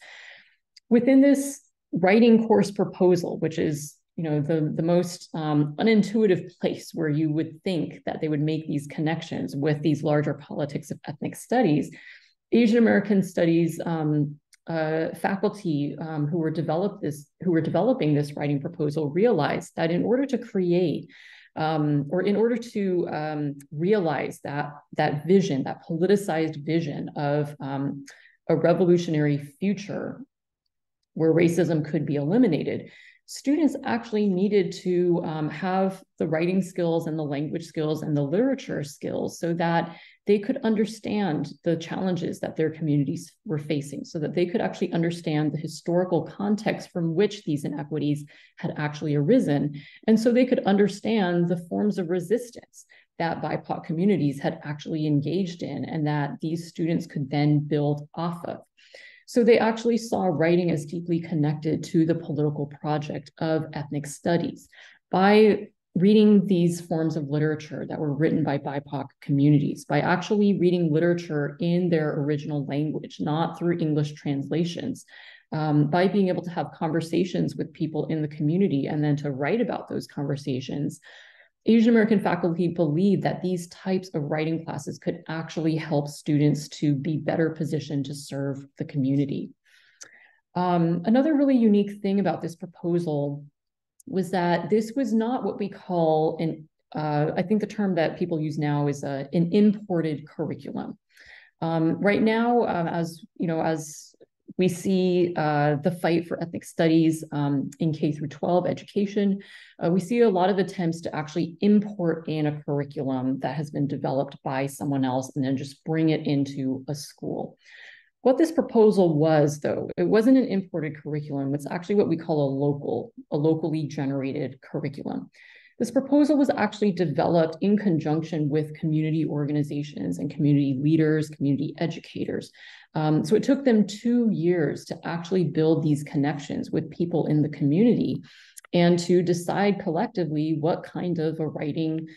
Within this writing course proposal, which is the most unintuitive place where you would think that they would make these connections with these larger politics of ethnic studies, Asian American studies faculty who were developing this writing proposal realized that in order to create or in order to realize that vision, that politicized vision of a revolutionary future where racism could be eliminated, students actually needed to have the writing skills and the language skills and the literature skills so that they could understand the challenges that their communities were facing, so that they could actually understand the historical context from which these inequities had actually arisen. And so they could understand the forms of resistance that BIPOC communities had actually engaged in and that these students could then build off of. So they actually saw writing as deeply connected to the political project of ethnic studies. By reading these forms of literature that were written by BIPOC communities, by actually reading literature in their original language, not through English translations, by being able to have conversations with people in the community and then to write about those conversations, Asian American faculty believed that these types of writing classes could actually help students to be better positioned to serve the community. Another really unique thing about this proposal was that this was not what we call I think the term that people use now is an imported curriculum. Right now, as we see the fight for ethnic studies in K through 12 education, we see a lot of attempts to actually import in a curriculum that has been developed by someone else and then just bring it into a school. What this proposal was, though, it wasn't an imported curriculum. It's actually what we call a locally generated curriculum. This proposal was actually developed in conjunction with community organizations and community leaders, community educators. So it took them 2 years to actually build these connections with people in the community and to decide collectively what kind of a writing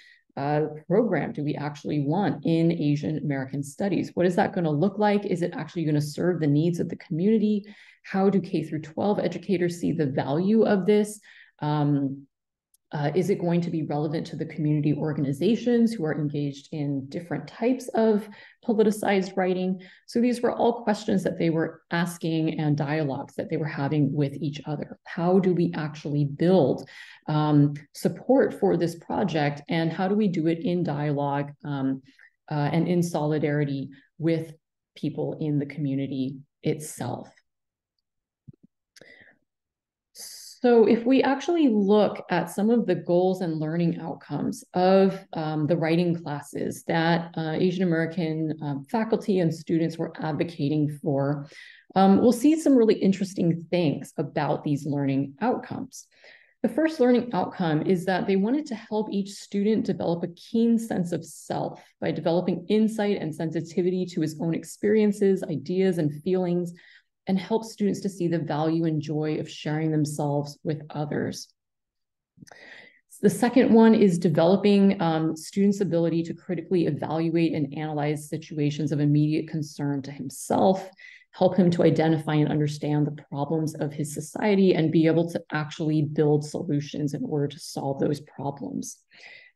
program do we actually want in Asian American studies? What is that going to look like? Is it actually going to serve the needs of the community? How do K through 12 educators see the value of this? Is it going to be relevant to the community organizations who are engaged in different types of politicized writing? So these were all questions that they were asking and dialogues that they were having with each other. How do we actually build support for this project, and how do we do it in dialogue and in solidarity with people in the community itself? So if we actually look at some of the goals and learning outcomes of the writing classes that Asian American faculty and students were advocating for, we'll see some really interesting things about these learning outcomes. The first learning outcome is that they wanted to help each student develop a keen sense of self by developing insight and sensitivity to his own experiences, ideas, and feelings, and help students to see the value and joy of sharing themselves with others. The second one is developing students' ability to critically evaluate and analyze situations of immediate concern to himself, help him to identify and understand the problems of his society, and be able to actually build solutions in order to solve those problems.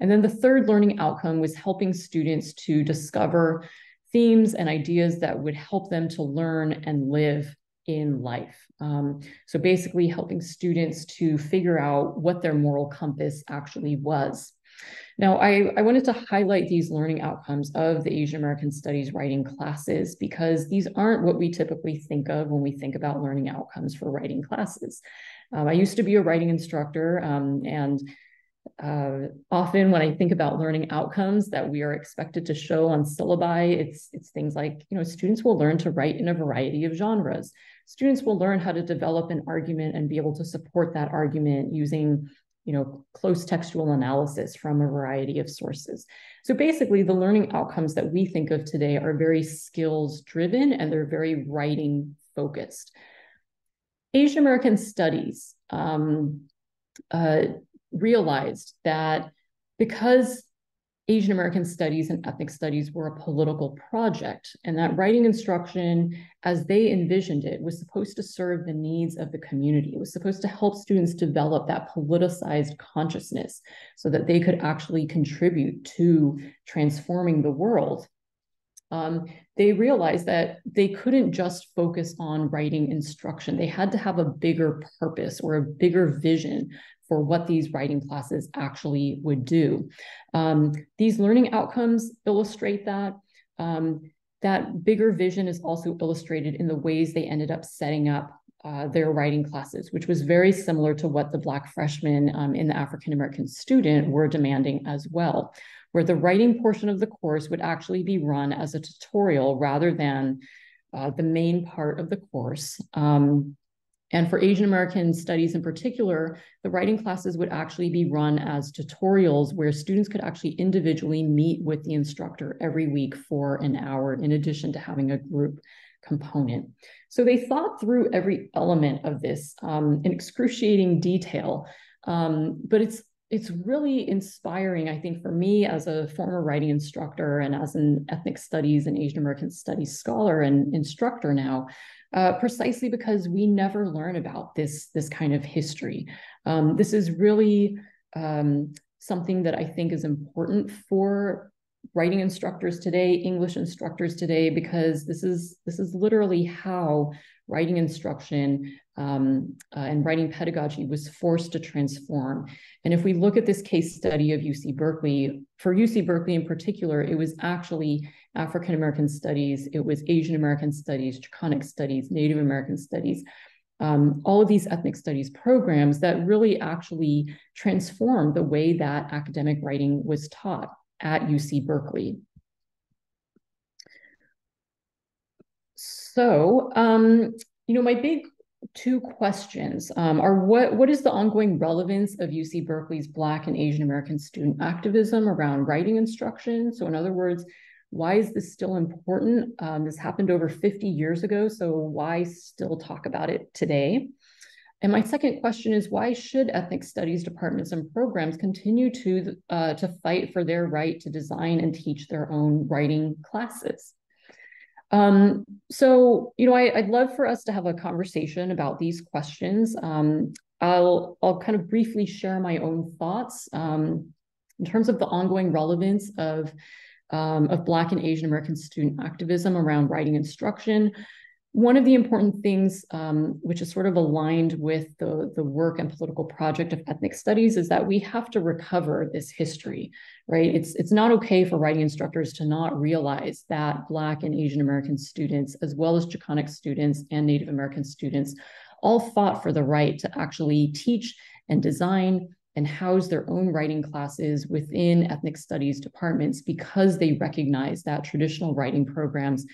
And then the third learning outcome was helping students to discover themes and ideas that would help them to learn and live in life. So basically helping students to figure out what their moral compass actually was. Now, I wanted to highlight these learning outcomes of the Asian American Studies writing classes because these aren't what we typically think of when we think about learning outcomes for writing classes. I used to be a writing instructor, and often when I think about learning outcomes that we are expected to show on syllabi, it's things like, students will learn to write in a variety of genres. Students will learn how to develop an argument and be able to support that argument using, close textual analysis from a variety of sources. So basically, the learning outcomes that we think of today are very skills driven and they're very writing focused. Asian American Studies realized that because Asian American Studies and ethnic studies were a political project, and that writing instruction, as they envisioned it, was supposed to serve the needs of the community. It was supposed to help students develop that politicized consciousness so that they could actually contribute to transforming the world. They realized that they couldn't just focus on writing instruction. They had to have a bigger purpose or a bigger vision for what these writing classes actually would do. These learning outcomes illustrate that. That bigger vision is also illustrated in the ways they ended up setting up their writing classes, which was very similar to what the Black freshmen in the African American student were demanding as well, where the writing portion of the course would actually be run as a tutorial rather than the main part of the course. And for Asian American studies in particular, the writing classes would actually be run as tutorials where students could actually individually meet with the instructor every week for an hour, in addition to having a group component. So they thought through every element of this in excruciating detail, but it's really inspiring, I think, for me as a former writing instructor and as an ethnic studies and Asian American studies scholar and instructor now, precisely because we never learn about this kind of history. This is really something that I think is important for writing instructors today, English instructors today, because this is literally how writing instruction and writing pedagogy was forced to transform. And if we look at this case study of UC Berkeley, for UC Berkeley in particular, it was actually African American studies, it was Asian American studies, Chicanic studies, Native American studies, all of these ethnic studies programs that really actually transformed the way that academic writing was taught at UC Berkeley. So, my big two questions are what is the ongoing relevance of UC Berkeley's Black and Asian American student activism around writing instruction? So in other words, why is this still important? This happened over 50 years ago, so why still talk about it today? And my second question is, why should ethnic studies departments and programs continue to fight for their right to design and teach their own writing classes? So, I'd love for us to have a conversation about these questions. I'll kind of briefly share my own thoughts in terms of the ongoing relevance of Black and Asian American student activism around writing instruction. One of the important things, which is sort of aligned with the work and political project of ethnic studies, is that we have to recover this history, right? It's not okay for writing instructors to not realize that Black and Asian American students, as well as Chicanic students and Native American students, all fought for the right to actually teach and design and house their own writing classes within ethnic studies departments because they recognized that traditional writing programs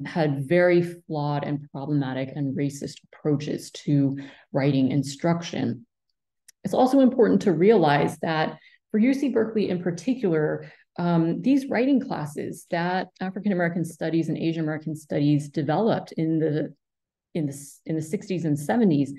had very flawed and problematic and racist approaches to writing instruction. It's also important to realize that for UC Berkeley in particular, these writing classes that African American studies and Asian American studies developed in the 60s and 70s,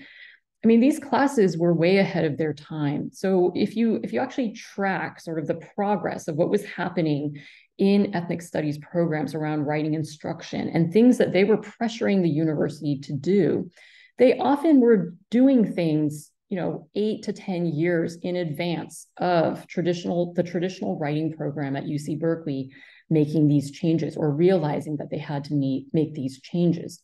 I mean, these classes were way ahead of their time. So if you actually track sort of the progress of what was happening in ethnic studies programs around writing instruction and things that they were pressuring the university to do, they often were doing things, 8 to 10 years in advance of the traditional writing program at UC Berkeley making these changes or realizing that they had to make these changes.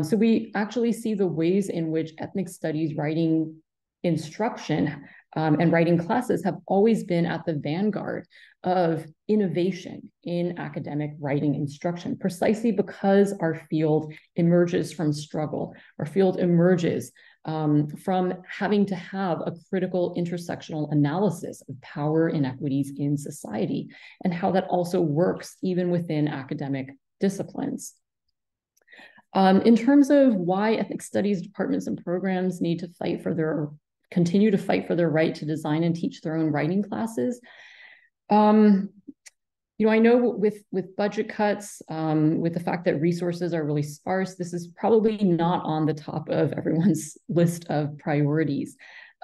So we actually see the ways in which ethnic studies writing instruction and writing classes have always been at the vanguard of innovation in academic writing instruction, precisely because our field emerges from struggle. Our field emerges from having to have a critical intersectional analysis of power inequities in society and how that also works even within academic disciplines. In terms of why ethnic studies departments and programs need to continue to fight for their right to design and teach their own writing classes, I know with budget cuts, with the fact that resources are really sparse, this is probably not on the top of everyone's list of priorities.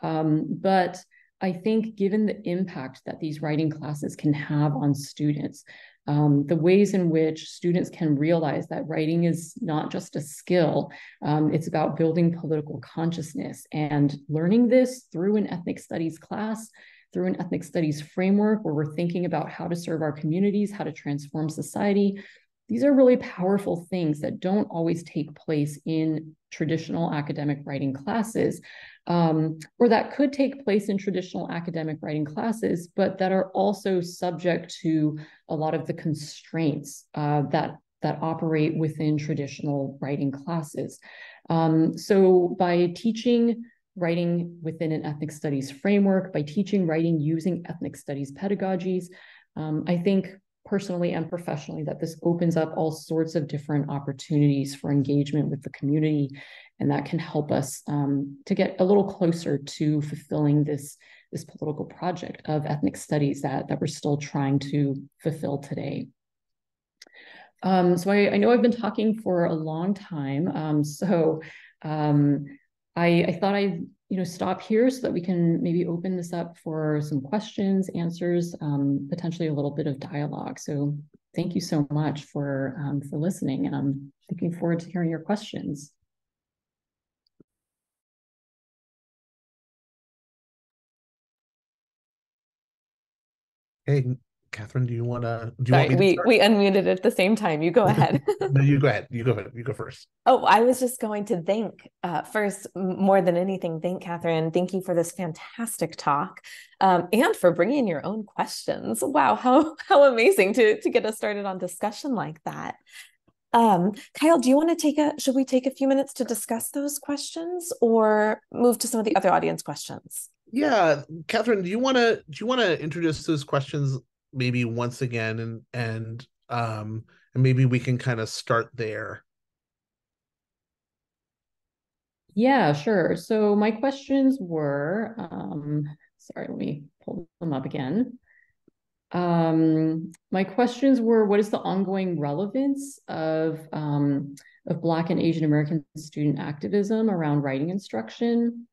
But I think given the impact that these writing classes can have on students, the ways in which students can realize that writing is not just a skill, it's about building political consciousness, and learning this through an ethnic studies class, through an ethnic studies framework where we're thinking about how to serve our communities, how to transform society. These are really powerful things that don't always take place in traditional academic writing classes, or that could take place in traditional academic writing classes, but that are also subject to a lot of the constraints that operate within traditional writing classes. So by teaching writing within an ethnic studies framework, by teaching writing using ethnic studies pedagogies, I think personally and professionally that this opens up all sorts of different opportunities for engagement with the community, and that can help us to get a little closer to fulfilling this political project of ethnic studies that we're still trying to fulfill today. So I know I've been talking for a long time, I thought I'd stop here so that we can maybe open this up for some questions, answers, potentially a little bit of dialogue. So thank you so much for listening, and I'm looking forward to hearing your questions. Hey, Katherine, do you want Sorry, me to start? we unmuted at the same time. You go ahead. No, you go ahead. You go first. Oh, I was just going to thank, first, more than anything, thank Katherine. Thank you for this fantastic talk, and for bringing your own questions. Wow, how amazing to get us started on discussion like that. Kyle, do you want to should we take a few minutes to discuss those questions or move to some of the other audience questions? Yeah, Katherine, do you want to introduce those questions maybe once again, and maybe we can kind of start there. Yeah, sure. So my questions were, sorry, let me pull them up again. My questions were, what is the ongoing relevance of Black and Asian American student activism around writing instruction?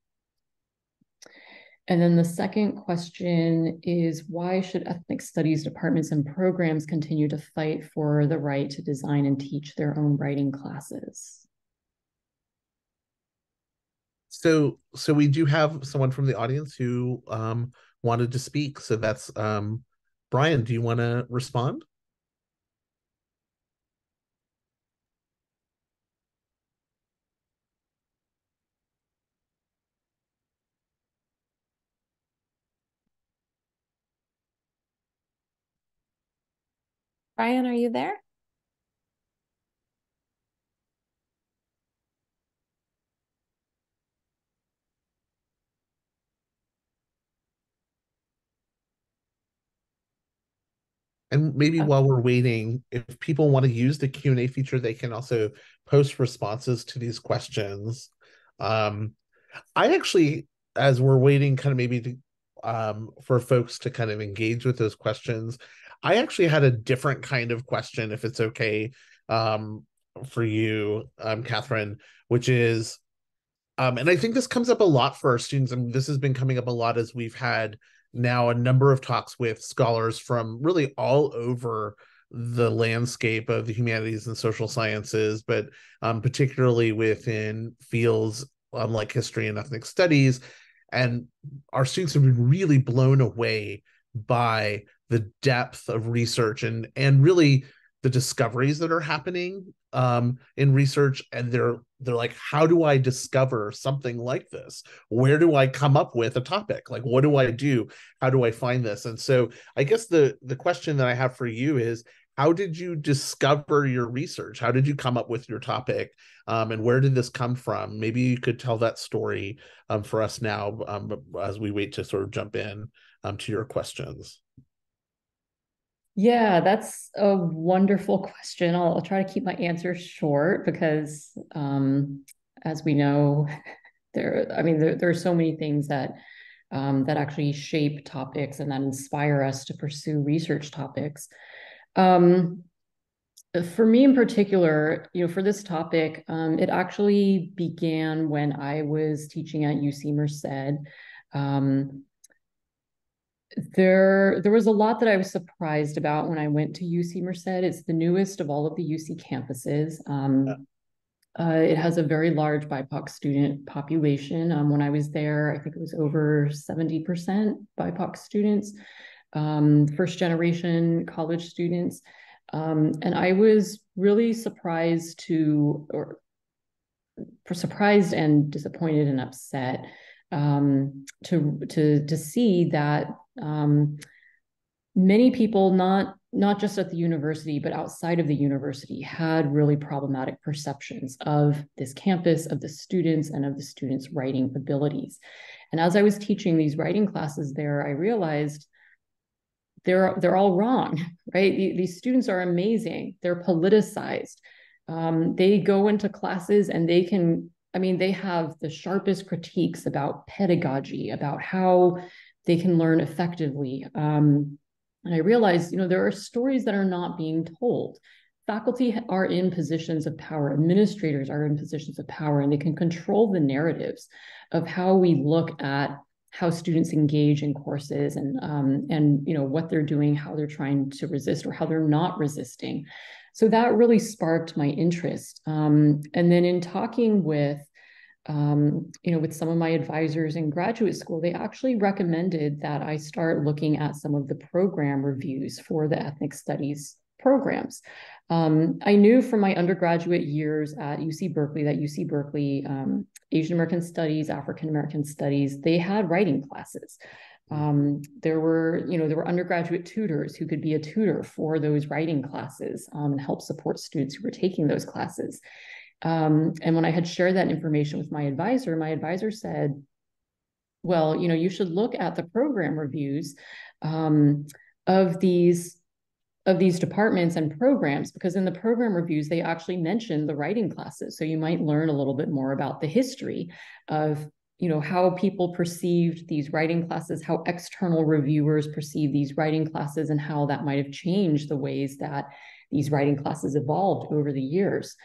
And then the second question is, why should ethnic studies departments and programs continue to fight for the right to design and teach their own writing classes? So we do have someone from the audience who wanted to speak. So that's Brian, do you want to respond? Brian, are you there? And maybe Oh, while we're waiting, if people want to use the Q&A feature, they can also post responses to these questions. Um, I actually, as we're waiting, kind of maybe to, for folks to kind of engage with those questions, I actually had a different kind of question, if it's okay, for you, Katherine, which is, and I think this comes up a lot for our students. I mean, this has been coming up a lot as we've had now a number of talks with scholars from really all over the landscape of the humanities and social sciences, but particularly within fields like history and ethnic studies. And our students have been really blown away by the depth of research and really the discoveries that are happening in research. And they're like, how do I discover something like this? Where do I come up with a topic? Like, what do I do? How do I find this? And so I guess the question that I have for you is, how did you discover your research? How did you come up with your topic? And where did this come from? Maybe you could tell that story for us now as we wait to sort of jump in to your questions. Yeah, that's a wonderful question. I'll try to keep my answer short because, as we know, there are so many things that that actually shape topics and that inspire us to pursue research topics. Um, for me in particular, for this topic, it actually began when I was teaching at UC Merced. Um, there was a lot that I was surprised about when I went to UC Merced. It's the newest of all of the UC campuses. It has a very large BIPOC student population. When I was there, I think it was over 70% BIPOC students, first generation college students. And I was really surprised and disappointed and upset to see that many people, not just at the university, but outside of the university, had really problematic perceptions of this campus, of the students, and of the students' writing abilities. And as I was teaching these writing classes there, I realized they're all wrong, right? These students are amazing. They're politicized. They go into classes and they have the sharpest critiques about pedagogy, about how they can learn effectively. And I realized, there are stories that are not being told. Faculty are in positions of power, administrators are in positions of power, and they can control the narratives of how we look at how students engage in courses and what they're doing, how they're trying to resist or how they're not resisting. So that really sparked my interest. And then in talking with with some of my advisors in graduate school, they actually recommended that I start looking at some of the program reviews for the ethnic studies programs. I knew from my undergraduate years at UC Berkeley that UC Berkeley, Asian American Studies, African American Studies, they had writing classes. There were undergraduate tutors who could be a tutor for those writing classes and help support students who were taking those classes. And when I had shared that information with my advisor said, well, you should look at the program reviews of these these departments and programs, because in the program reviews, they actually mention the writing classes. So you might learn a little bit more about the history of, how people perceived these writing classes, how external reviewers perceive these writing classes, and how that might have changed the ways that these writing classes evolved over the years.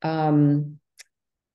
And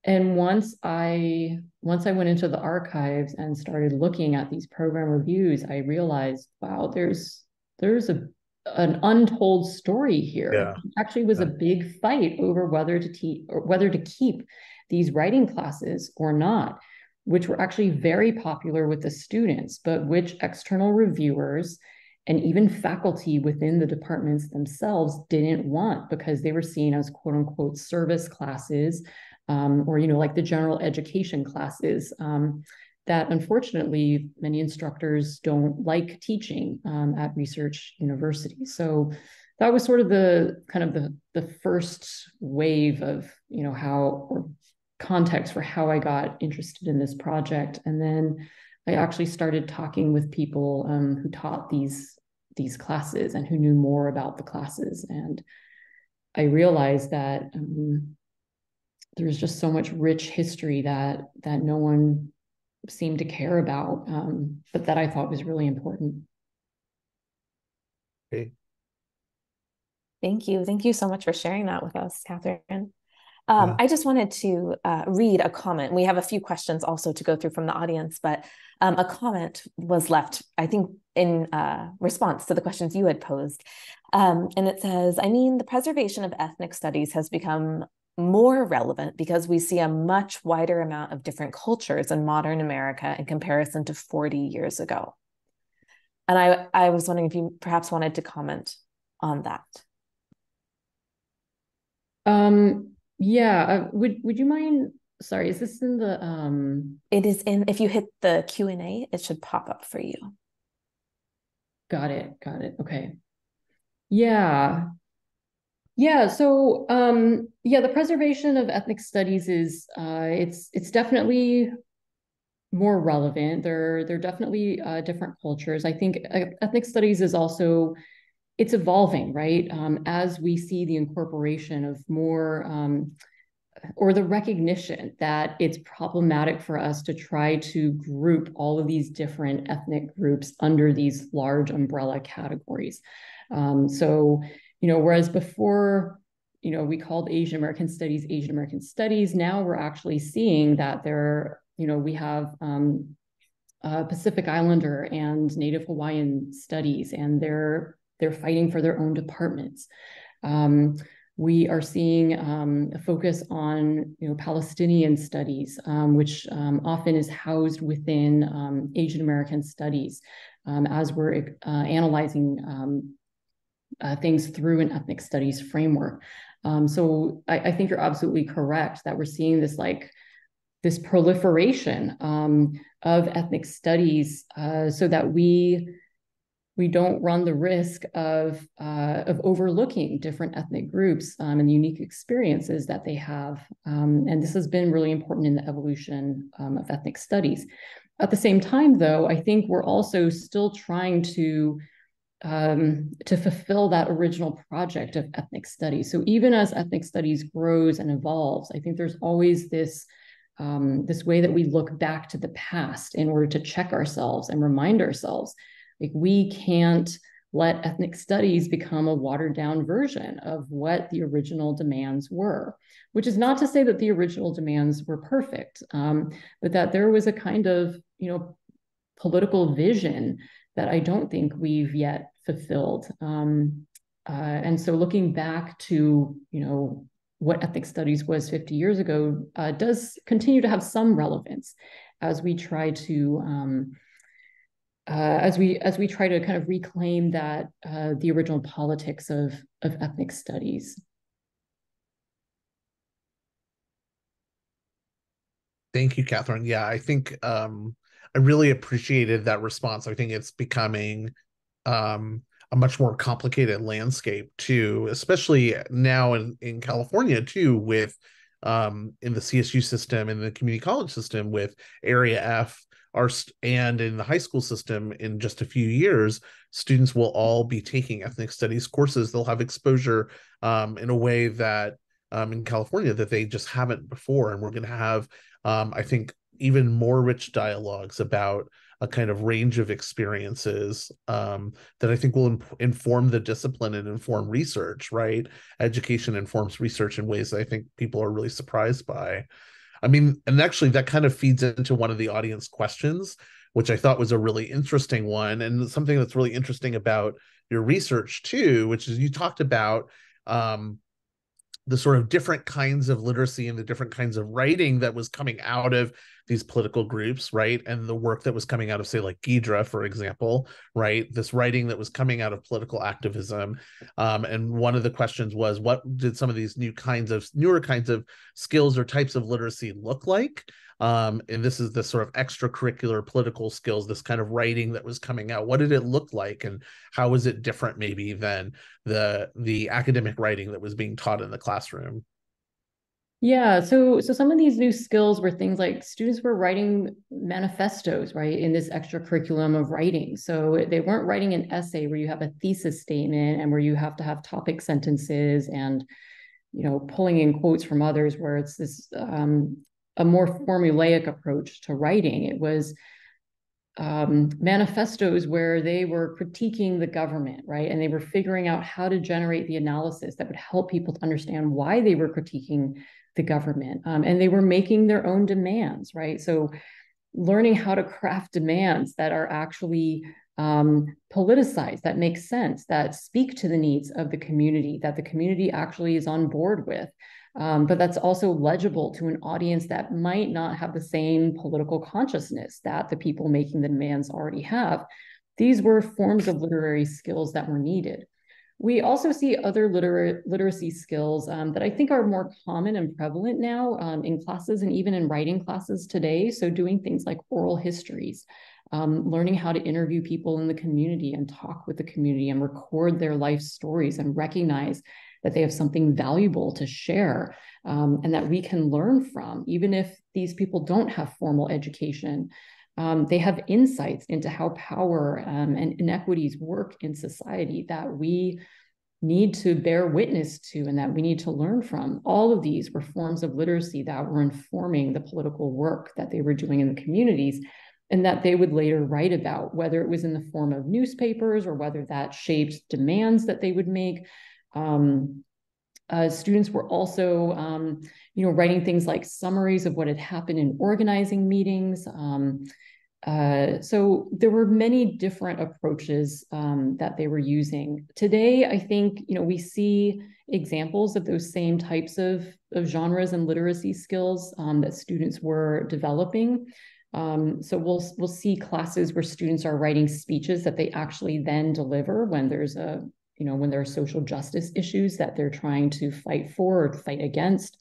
once I went into the archives and started looking at these program reviews, I realized, wow, there's an untold story here. Yeah. It actually was a big fight over whether to keep these writing classes or not, which were actually very popular with the students, but which external reviewers and even faculty within the departments themselves didn't want, because they were seen as quote unquote service classes, or like the general education classes, that unfortunately many instructors don't like teaching at research universities. So that was sort of the first wave of how, or context for how I got interested in this project. And then I actually started talking with people who taught these classes and who knew more about the classes, and I realized that there's just so much rich history that no one seemed to care about, but that I thought was really important. Okay. Thank you. Thank you so much for sharing that with us, Katherine. I just wanted to read a comment. We have a few questions also to go through from the audience, but a comment was left, I think, in response to the questions you had posed. And it says, the preservation of ethnic studies has become more relevant because we see a much wider amount of different cultures in modern America in comparison to 40 years ago. And I was wondering if you perhaps wanted to comment on that. Yeah, would you mind, sorry, is this in the It is in, if you hit the Q&A, it should pop up for you. Got it. Okay. Yeah. So the preservation of ethnic studies is it's definitely more relevant. They're definitely different cultures. I think ethnic studies is also, it's evolving, right? As we see the incorporation of more or the recognition that it's problematic for us to try to group all of these different ethnic groups under these large umbrella categories. So, whereas before, we called Asian American studies, now we're actually seeing that we have Pacific Islander and Native Hawaiian studies, and they're fighting for their own departments. We are seeing a focus on Palestinian studies, which often is housed within Asian American studies, as we're analyzing things through an ethnic studies framework. So I think you're absolutely correct that we're seeing this proliferation of ethnic studies, so that we don't run the risk of overlooking different ethnic groups and unique experiences that they have. And this has been really important in the evolution of ethnic studies. At the same time, though, I think we're also still trying to fulfill that original project of ethnic studies. So even as ethnic studies grows and evolves, I think there's always this way that we look back to the past in order to check ourselves and remind ourselves, like, we can't let ethnic studies become a watered down version of what the original demands were, which is not to say that the original demands were perfect, but that there was a kind of, political vision that I don't think we've yet fulfilled. And so looking back to, what ethnic studies was 50 years ago does continue to have some relevance as we try to as we try to kind of reclaim that the original politics of ethnic studies. Thank you, Katherine. Yeah, I think I really appreciated that response. I think it's becoming a much more complicated landscape too, especially now in California too, with in the CSU system, in the community college system with Area F, and in the high school system in just a few years, students will all be taking ethnic studies courses. They'll have exposure in a way that in California that they just haven't before. And we're going to have, I think, even more rich dialogues about a kind of range of experiences that I think will inform the discipline and inform research, right? Education informs research in ways that I think people are really surprised by. I mean, and actually that kind of feeds into one of the audience questions, which I thought was a really interesting one, and something that's really interesting about your research too, which is you talked about the sort of different kinds of literacy and the different kinds of writing that was coming out of these political groups, right? And the work that was coming out of, say, like Ghidra, for example, right? This writing that was coming out of political activism. And one of the questions was, what did some of these newer kinds of skills or types of literacy look like? And this is the sort of extracurricular political skills, this kind of writing that was coming out. What did it look like, and how was it different maybe than the academic writing that was being taught in the classroom? Yeah, so some of these new skills were things like students were writing manifestos, right, in this extra curriculum of writing. So they weren't writing an essay where you have a thesis statement and where you have to have topic sentences and, pulling in quotes from others, where it's this a more formulaic approach to writing. It was manifestos where they were critiquing the government, right? And they were figuring out how to generate the analysis that would help people to understand why they were critiquing the government. And they were making their own demands, right? So learning how to craft demands that are actually politicized, that make sense, that speak to the needs of the community, that the community actually is on board with. But that's also legible to an audience that might not have the same political consciousness that the people making the demands already have. These were forms of literary skills that were needed. We also see other literacy skills that I think are more common and prevalent now in classes and even in writing classes today. So doing things like oral histories, learning how to interview people in the community and talk with the community and record their life stories and recognize that they have something valuable to share and that we can learn from, even if these people don't have formal education. They have insights into how power and inequities work in society that we need to bear witness to and that we need to learn from. All of these were forms of literacy that were informing the political work that they were doing in the communities and that they would later write about, whether it was in the form of newspapers or whether that shaped demands that they would make. Students were also, writing things like summaries of what had happened in organizing meetings. So there were many different approaches that they were using. Today, I think, we see examples of those same types of genres and literacy skills that students were developing. So we'll see classes where students are writing speeches that they actually then deliver when there's when there are social justice issues that they're trying to fight for or fight against.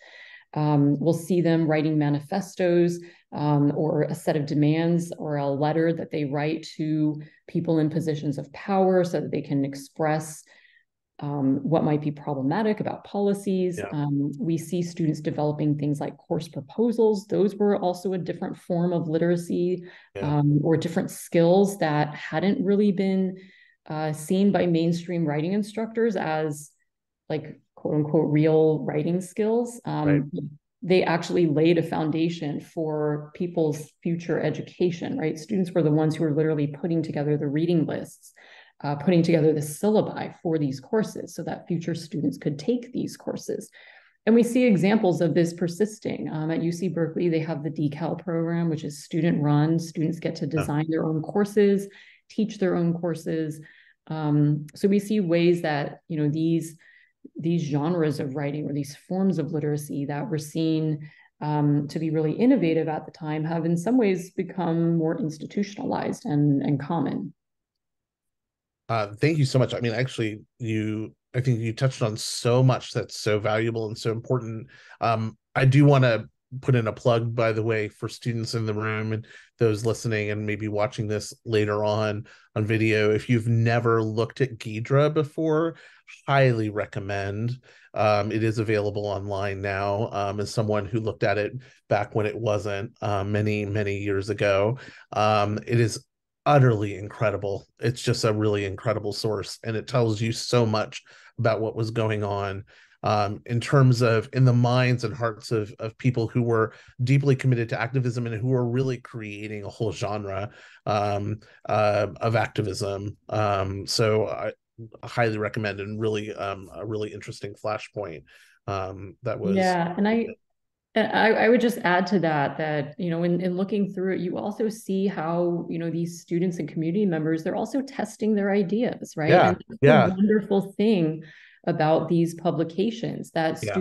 We'll see them writing manifestos or a set of demands or a letter that they write to people in positions of power so that they can express what might be problematic about policies. Yeah. We see students developing things like course proposals. Those were also a different form of literacy or different skills that hadn't really been seen by mainstream writing instructors as like quote unquote real writing skills. Right. They actually laid a foundation for people's future education, right? Students were the ones who were literally putting together the reading lists, putting together the syllabi for these courses so that future students could take these courses. And we see examples of this persisting. At UC Berkeley, they have the DECAL program, which is student run. Students get to design their own courses, teach their own courses. So we see ways that, these genres of writing or these forms of literacy that were seen to be really innovative at the time have in some ways become more institutionalized and common. Thank you so much. I mean, actually, I think you touched on so much that's so valuable and so important. I do want to put in a plug, by the way, for students in the room and those listening and maybe watching this later on video. If you've never looked at Ghidra before, highly recommend. It is available online now. As someone who looked at it back when it wasn't, many years ago, it is utterly incredible. It's just a really incredible source, and it tells you so much about what was going on, in terms of in the minds and hearts of people who were deeply committed to activism and who were really creating a whole genre of activism. So I highly recommend, and really a really interesting flashpoint that was. Yeah, and I would just add to that, you know, in looking through it, you also see how, you know, these students and community members, they're also testing their ideas, right? Yeah, And that's yeah, the wonderful thing about these publications, that yeah,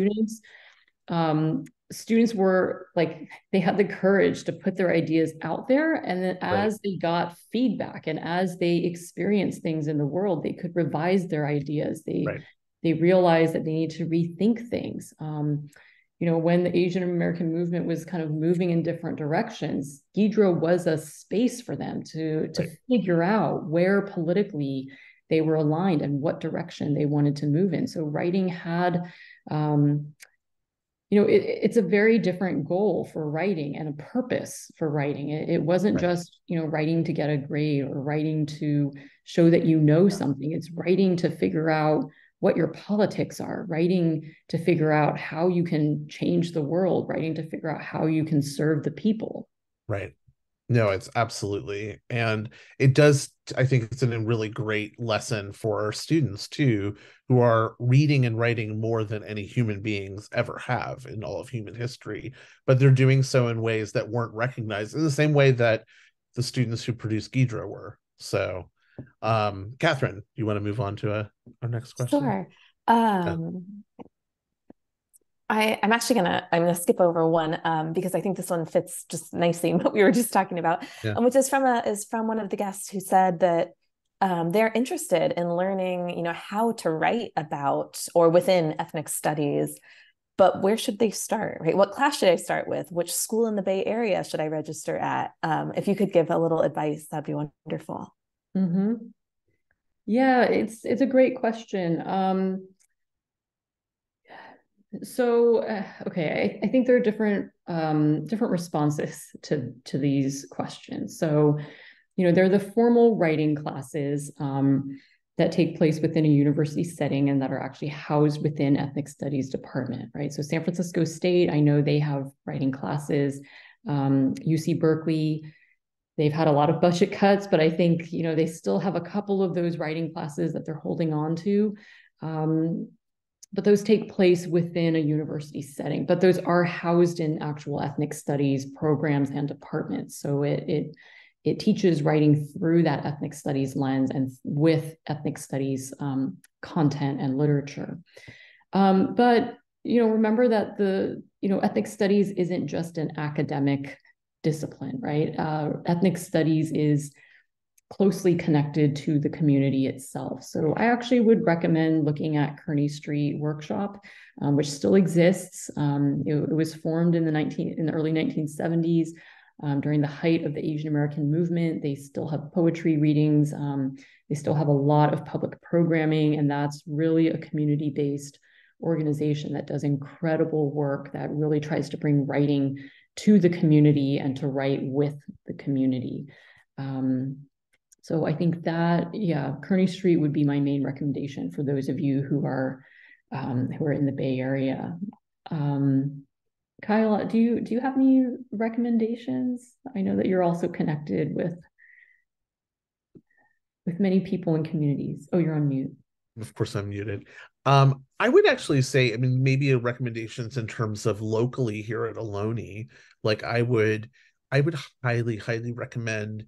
students were like, they had the courage to put their ideas out there, and then right, as they got feedback and as they experienced things in the world, they could revise their ideas. right, They realized that they need to rethink things. You know, when the Asian American movement was kind of moving in different directions, Ghidra was a space for them to right, figure out where politically they were aligned and what direction they wanted to move in. So writing had, you know, it's a very different goal for writing and a purpose for writing. It wasn't right, just, you know, writing to get a grade or writing to show that you know something. It's writing to figure out what your politics are, writing to figure out how you can change the world, writing to figure out how you can serve the people. right. No, it's absolutely. And it does, I think it's a really great lesson for our students too, who are reading and writing more than any human beings ever have in all of human history. But they're doing so in ways that weren't recognized in the same way that the students who produced Ghidra were. So, Katherine, you want to move on to our next question? Sure. I'm actually I'm gonna skip over one because I think this one fits just nicely in what we were just talking about, Yeah. which is from one of the guests who said that they're interested in learning, you know, how to write about or within ethnic studies, but where should they start, right? What class should I start with? Which school in the Bay Area should I register at? If you could give a little advice, that'd be wonderful. Mm-hmm. Yeah, it's a great question. Okay, I think there are different responses to these questions. So, you know, there are the formal writing classes that take place within a university setting and that are actually housed within ethnic studies department, right? So San Francisco State, I know they have writing classes. UC Berkeley, they've had a lot of budget cuts, but I think, you know, they still have a couple of those writing classes that they're holding on to. But those take place within a university setting, but those are housed in actual ethnic studies programs and departments. So it teaches writing through that ethnic studies lens and with ethnic studies content and literature. But, you know, remember that ethnic studies isn't just an academic discipline, right? Ethnic studies is closely connected to the community itself. So I actually would recommend looking at Kearney Street Workshop, which still exists. It was formed in the early 1970s during the height of the Asian American movement. They still have poetry readings. They still have a lot of public programming, and that's really a community-based organization that does incredible work that really tries to bring writing to the community and to write with the community. So I think that, yeah, Kearney Street would be my main recommendation for those of you who are in the Bay Area. Kyle, do you have any recommendations? I know that you're also connected with many people and communities. Oh, you're on mute. Of course, I'm muted. I would actually say, I mean, maybe recommendations in terms of locally here at Ohlone. Like I would highly recommend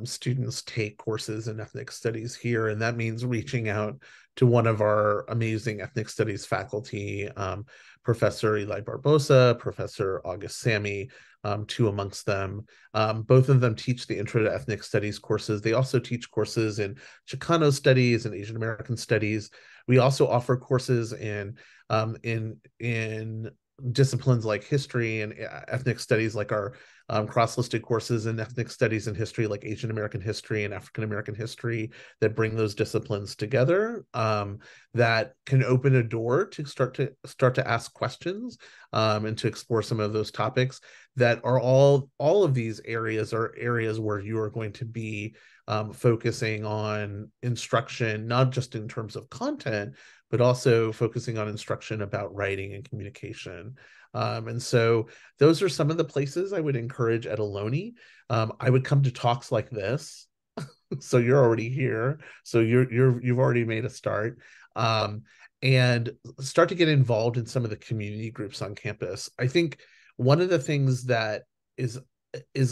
students take courses in ethnic studies here, and that means reaching out to one of our amazing ethnic studies faculty, Professor Eli Barbosa, Professor August Sammy, two amongst them. Both of them teach the Intro to Ethnic Studies courses. They also teach courses in Chicano studies and Asian American studies. We also offer courses in disciplines like history and ethnic studies, like our cross-listed courses in ethnic studies and history, like Asian American history and African American history, that bring those disciplines together, that can open a door to start to ask questions, and to explore some of those topics. That are all of these areas are areas where you are going to be focusing on instruction, not just in terms of content, but also focusing on instruction about writing and communication. And so those are some of the places I would encourage at Ohlone. I would come to talks like this. So you're already here. So you've already made a start. And start to get involved in some of the community groups on campus. I think one of the things that is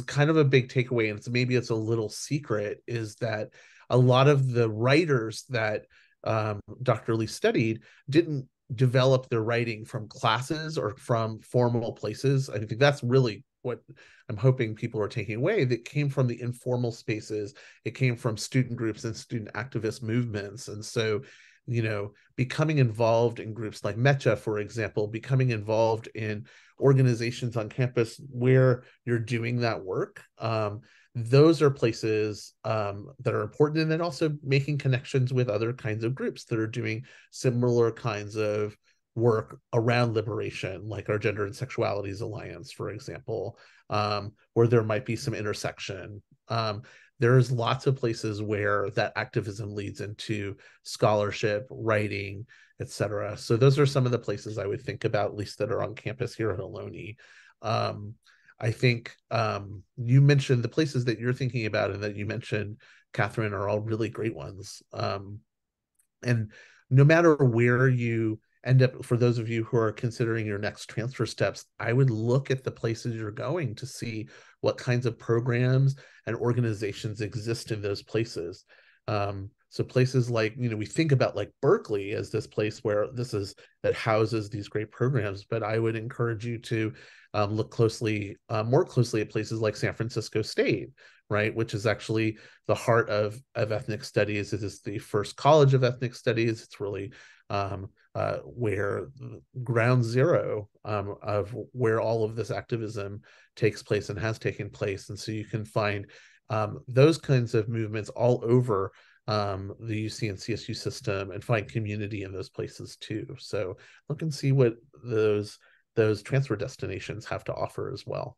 kind of a big takeaway, and maybe it's a little secret, is that a lot of the writers that Dr. Lee studied didn't develop their writing from classes or from formal places. I think that's really what I'm hoping people are taking away. That came from the informal spaces. It came from student groups and student activist movements. And so, becoming involved in groups like MECHA, for example, becoming involved in organizations on campus where you're doing that work, those are places that are important. And then also making connections with other kinds of groups that are doing similar kinds of work around liberation, like our Gender and Sexualities Alliance, for example, where there might be some intersection. There's lots of places where that activism leads into scholarship, writing, etc. So those are some of the places I would think about, at least that are on campus here at Ohlone. I think you mentioned the places that you're thinking about and that you mentioned, Katherine, are all really great ones. And no matter where you end up, for those of you who are considering your next transfer steps, I would look at the places you're going to see what kinds of programs and organizations exist in those places. So places like, we think about like Berkeley as this place where that houses these great programs, but I would encourage you to look more closely at places like San Francisco State, right, which is actually the heart of ethnic studies. It is the first college of ethnic studies. It's really where ground zero of where all of this activism takes place and has taken place. And so you can find those kinds of movements all over the UC and CSU system, and find community in those places too. So look and see what those transfer destinations have to offer as well.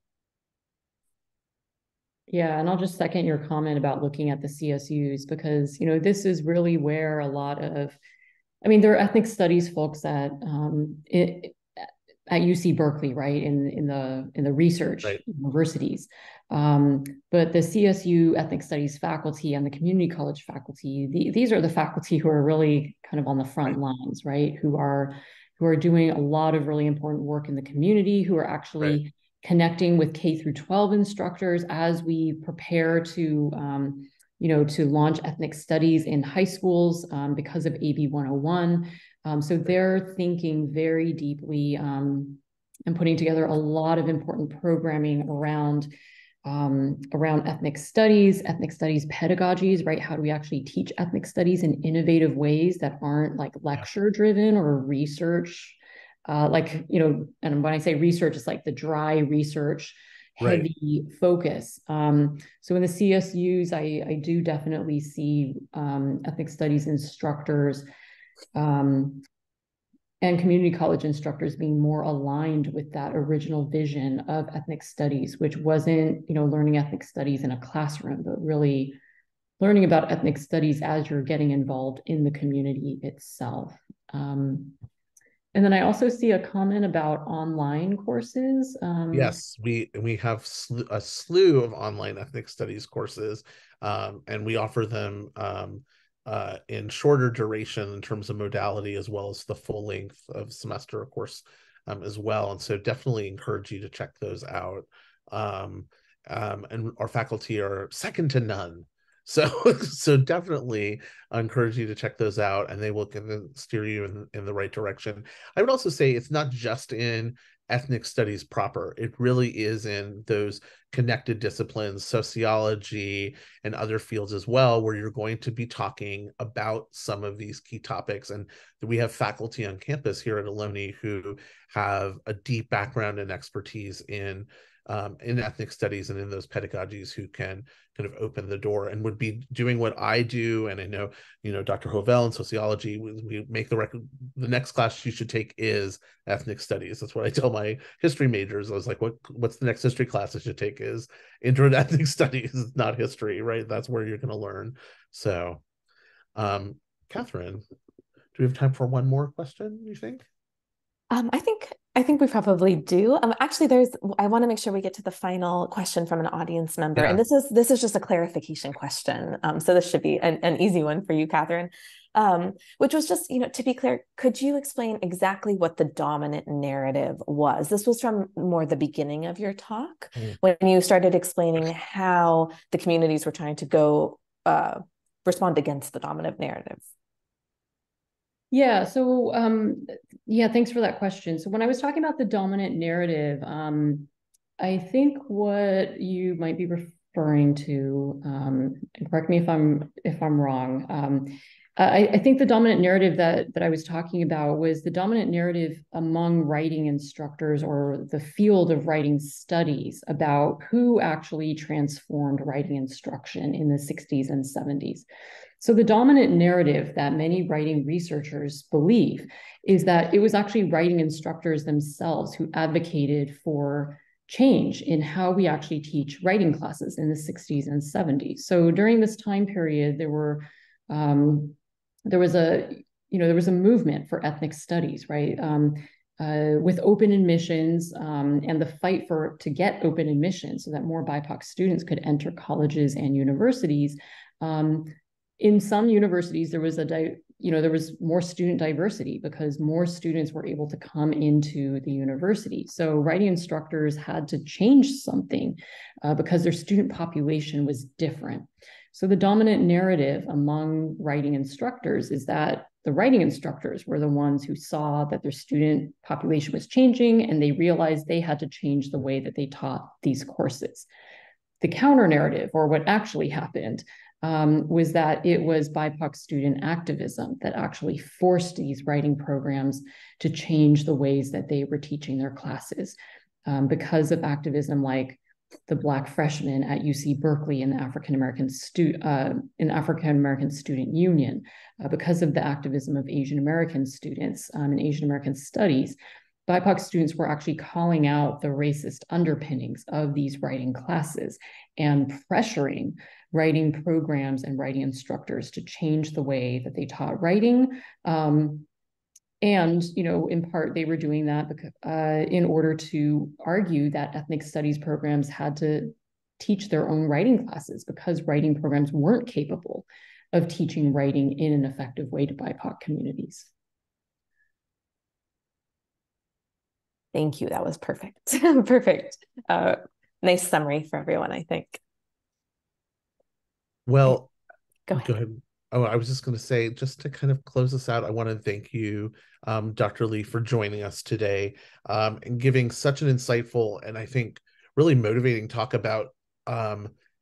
Yeah, and I'll just second your comment about looking at the CSUs, because this is really where a lot of, there are ethnic studies folks at UC Berkeley, right, in the research universities, but the CSU ethnic studies faculty and the community college faculty, these are the faculty who are really kind of on the front lines, right, who are doing a lot of really important work in the community, who are actually connecting with K through 12 instructors as we prepare to to launch ethnic studies in high schools because of AB 101. So they're thinking very deeply and putting together a lot of important programming around ethnic studies pedagogies, right? How do we actually teach ethnic studies in innovative ways that aren't like lecture driven or research? And when I say research, it's like the dry research heavy focus. So in the CSUs, I do definitely see ethnic studies instructors and community college instructors being more aligned with that original vision of ethnic studies, which wasn't, learning ethnic studies in a classroom, but really learning about ethnic studies as you're getting involved in the community itself. And then I also see a comment about online courses. Yes, we have a slew of online ethnic studies courses, and we offer them in shorter duration in terms of modality, as well as the full length of semester course as well. And so definitely encourage you to check those out. And our faculty are second to none. So definitely encourage you to check those out, and they will steer you in the right direction. I would also say it's not just in ethnic studies proper. It really is in those connected disciplines, sociology and other fields as well, where you're going to be talking about some of these key topics. And we have faculty on campus here at Ohlone who have a deep background and expertise in ethnic studies and in those pedagogies, who can kind of open the door and would be doing what I do. And I know, Dr. Hovell in sociology, we make the next class you should take is ethnic studies. That's what I tell my history majors. I was like, what's the next history class I should take? Is intro to ethnic studies, not history, right? That's where you're going to learn. So, Katherine, do we have time for one more question, you think? I think we probably do. Actually, I want to make sure we get to the final question from an audience member, Yeah. and this is just a clarification question. So this should be an easy one for you, Katherine. Which was just, to be clear, could you explain exactly what the dominant narrative was? This was from more the beginning of your talk, when you started explaining how the communities were trying to go respond against the dominant narrative. Yeah, so thanks for that question. So when I was talking about the dominant narrative, I think what you might be referring to, and correct me if I'm wrong. I think the dominant narrative that I was talking about was the dominant narrative among writing instructors, or the field of writing studies, about who actually transformed writing instruction in the 60s and 70s. So the dominant narrative that many writing researchers believe is that it was actually writing instructors themselves who advocated for change in how we actually teach writing classes in the 60s and 70s. So during this time period, there was a movement for ethnic studies, right? With open admissions and the fight to get open admissions so that more BIPOC students could enter colleges and universities. In some universities, there was more student diversity because more students were able to come into the university. So writing instructors had to change something because their student population was different. So the dominant narrative among writing instructors is that the writing instructors were the ones who saw that their student population was changing, and they realized they had to change the way that they taught these courses. The counter narrative, or what actually happened, was that it was BIPOC student activism that actually forced these writing programs to change the ways that they were teaching their classes. Because of activism like the Black freshmen at UC Berkeley in the African American Student Union, because of the activism of Asian American students in Asian American studies, BIPOC students were actually calling out the racist underpinnings of these writing classes and pressuring writing programs and writing instructors to change the way that they taught writing. And, in part, they were doing that in order to argue that ethnic studies programs had to teach their own writing classes, because writing programs weren't capable of teaching writing in an effective way to BIPOC communities. Thank you. That was perfect. Perfect. Nice summary for everyone, I think. Well, go ahead. Oh, I was just going to say, just to kind of close this out, I want to thank you, Dr. Lee, for joining us today and giving such an insightful and I think really motivating talk about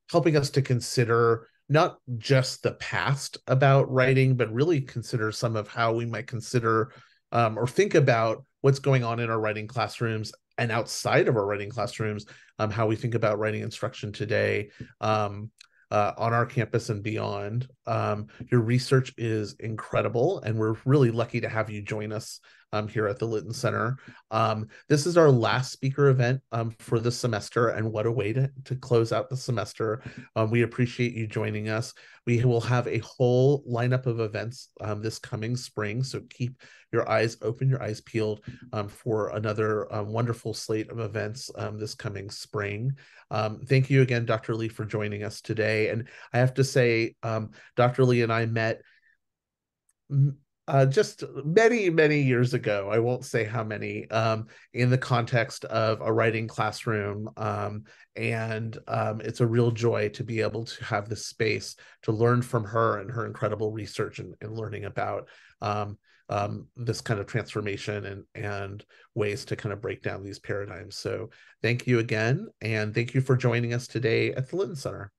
helping us to consider not just the past about writing, but really consider some of how we might consider or think about what's going on in our writing classrooms and outside of our writing classrooms, how we think about writing instruction today on our campus and beyond. Your research is incredible, and we're really lucky to have you join us here at the Lytton Center. This is our last speaker event for the semester, and what a way to close out the semester. We appreciate you joining us. We will have a whole lineup of events this coming spring, so keep your eyes open, your eyes peeled for another wonderful slate of events this coming spring. Thank you again, Dr. Lee, for joining us today. And I have to say, Dr. Lee and I met just many, many years ago. I won't say how many, in the context of a writing classroom. And it's a real joy to be able to have this space to learn from her and her incredible research and learning about this kind of transformation and ways to kind of break down these paradigms. So thank you again, and thank you for joining us today at the Lytton Center.